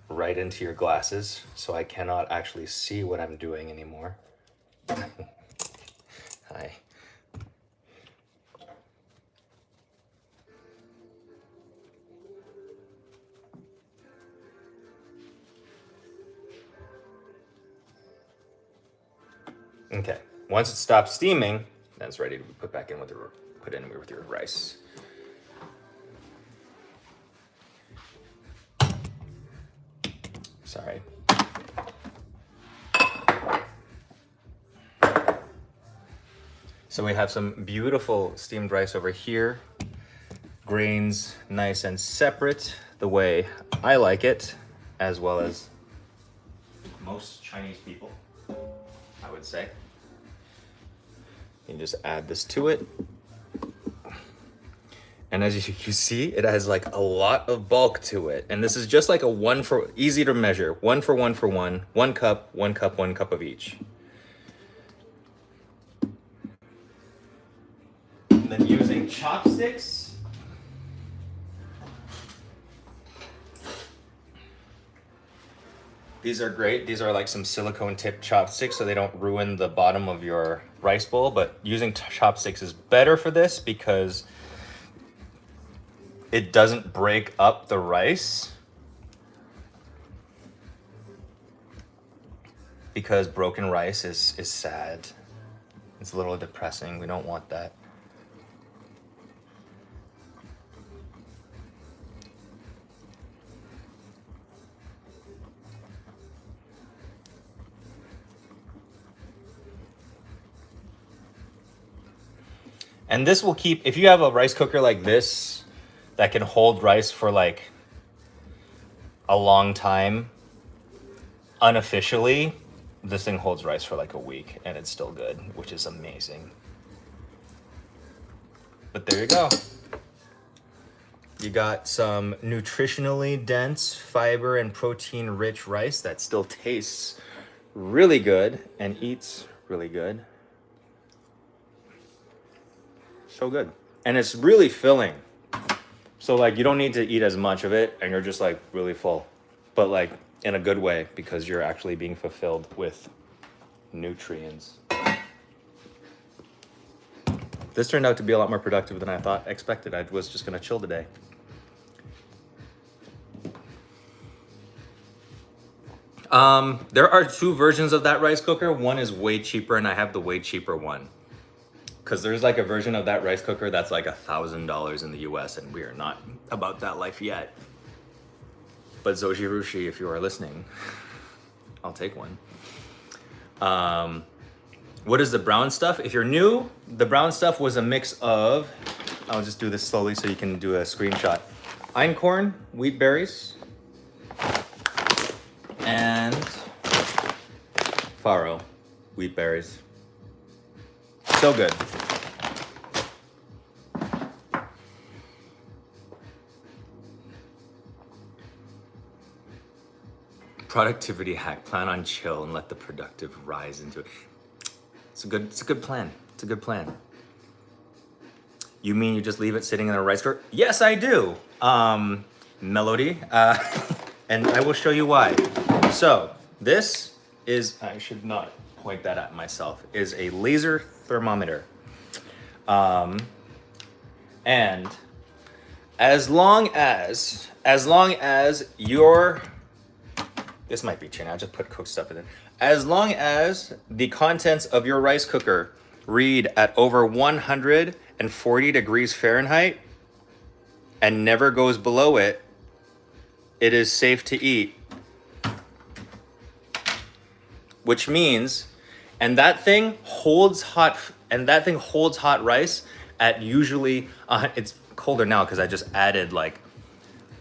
Right into your glasses, so I cannot actually see what I'm doing anymore. Hi. Okay, once it stops steaming, then it's ready to be put in with your rice. Sorry. So we have some beautiful steamed rice over here. Grains nice and separate, the way I like it, as well as most Chinese people, I would say. You just add this to it. And as you see, it has like a lot of bulk to it. And this is just like easy to measure. 1 for 1 for 1. 1 cup, 1 cup, 1 cup of each. And then using chopsticks. These are great. These are like some silicone tip chopsticks so they don't ruin the bottom of your rice bowl. But using chopsticks is better for this because it doesn't break up the rice, because broken rice is sad. It's a little depressing. We don't want that. And this will keep, if you have a rice cooker like this, that can hold rice for like a long time, unofficially, this thing holds rice for like a week and it's still good, which is amazing. But there you go. You got some nutritionally dense, fiber and protein rich rice that still tastes really good and eats really good. So good. And it's really filling. So like you don't need to eat as much of it and you're just like really full, but like in a good way, because you're actually being fulfilled with nutrients. This turned out to be a lot more productive than I expected. I was just gonna chill today. There are 2 versions of that rice cooker. One is way cheaper and I have the way cheaper one. Because there's like a version of that rice cooker that's like $1,000 in the US, and we are not about that life yet. But Zoji Rushi, if you are listening, I'll take one. What is the brown stuff? If you're new, the brown stuff was a mix of, I'll just do this slowly so you can do a screenshot. Einkorn, wheat berries, and farro, wheat berries. So good. Productivity hack, plan on chill and let the productive rise into it. It's a good plan. It's a good plan. You mean you just leave it sitting in a rice cooker? Yes, I do. Melody, and I will show you why. So this is, I should not point that at myself, is a laser thermometer. And as long as your, this might be changing, I just put cooked stuff in it. As long as the contents of your rice cooker read at over 140 degrees Fahrenheit and never goes below it, it is safe to eat. Which means, and that thing holds hot rice at usually, it's colder now because I just added like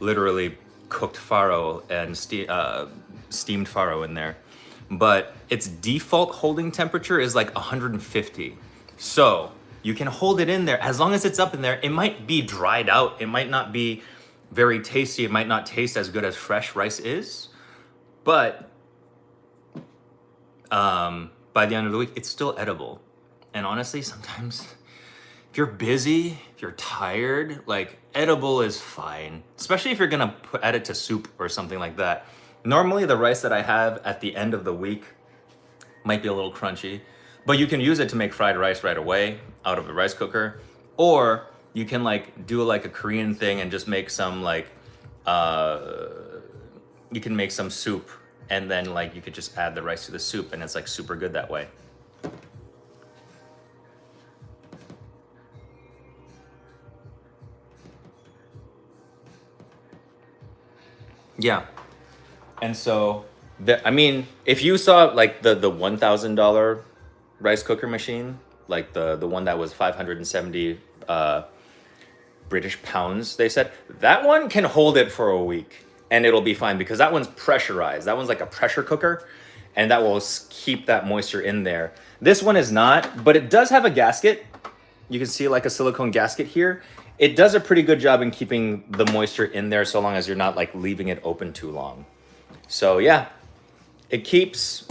literally cooked farro and steamed farro in there. But its default holding temperature is like 150. So you can hold it in there as long as it's up in there. It might be dried out. It might not be very tasty. It might not taste as good as fresh rice is. But by the end of the week, it's still edible. And honestly, sometimes if you're busy, if you're tired, like edible is fine. Especially if you're gonna add it to soup or something like that. Normally the rice that I have at the end of the week might be a little crunchy, but you can use it to make fried rice right away out of the rice cooker. Or you can like do like a Korean thing and just make some like, you can make some soup and then like you could just add the rice to the soup and it's like super good that way. Yeah. And so, I mean, if you saw like the $1,000 rice cooker machine, like the one that was 570 British pounds, they said, that one can hold it for a week and it'll be fine because that one's pressurized. That one's like a pressure cooker and that will keep that moisture in there. This one is not, but it does have a gasket. You can see like a silicone gasket here. It does a pretty good job in keeping the moisture in there so long as you're not like leaving it open too long. So yeah, it keeps,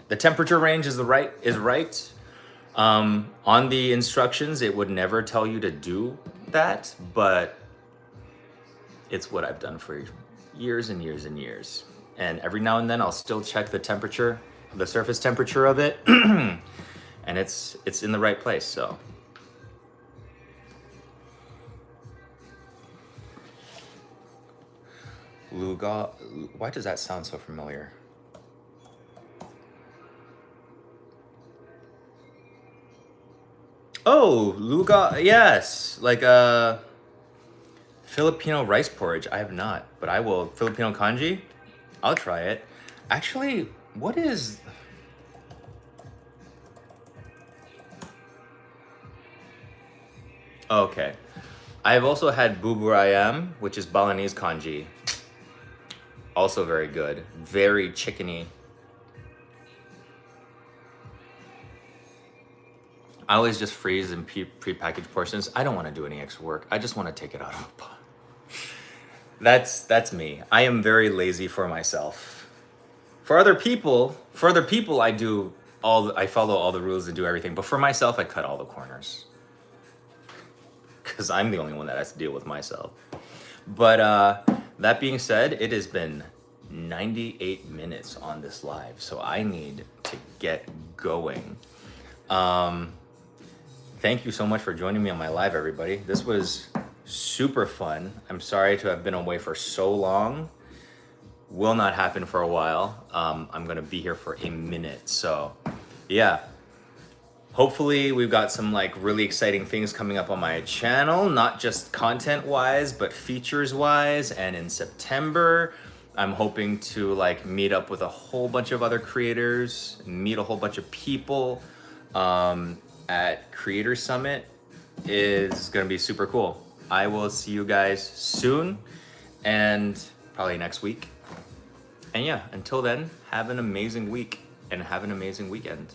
the temperature range is right. On the instructions, it would never tell you to do that, but it's what I've done for years and years and years. And every now and then I'll still check the temperature, the surface temperature of it, and it's in the right place, so. Luga, why does that sound so familiar? Oh, Luga, yes, like Filipino rice porridge. I have not, but I will. Filipino kanji, I'll try it. Actually, what is? Okay, I've also had bubur ayam, which is Balinese kanji. Also very good, very chickeny. I always just freeze in pre-packaged portions. I don't want to do any extra work. I just want to take it out of the pot. That's me. I am very lazy for myself. For other people, I follow all the rules and do everything. But for myself, I cut all the corners. Because I'm the only one that has to deal with myself. But that being said, it has been 98 minutes on this live. So I need to get going. Thank you so much for joining me on my live, everybody. This was super fun. I'm sorry to have been away for so long. Will not happen for a while. I'm gonna be here for a minute. So yeah, hopefully we've got some like really exciting things coming up on my channel, not just content wise, but features wise. And in September, I'm hoping to like meet up with a whole bunch of other creators, meet a whole bunch of people. At Creator Summit is gonna be super cool. I will see you guys soon and probably next week. And yeah, until then, have an amazing week and have an amazing weekend.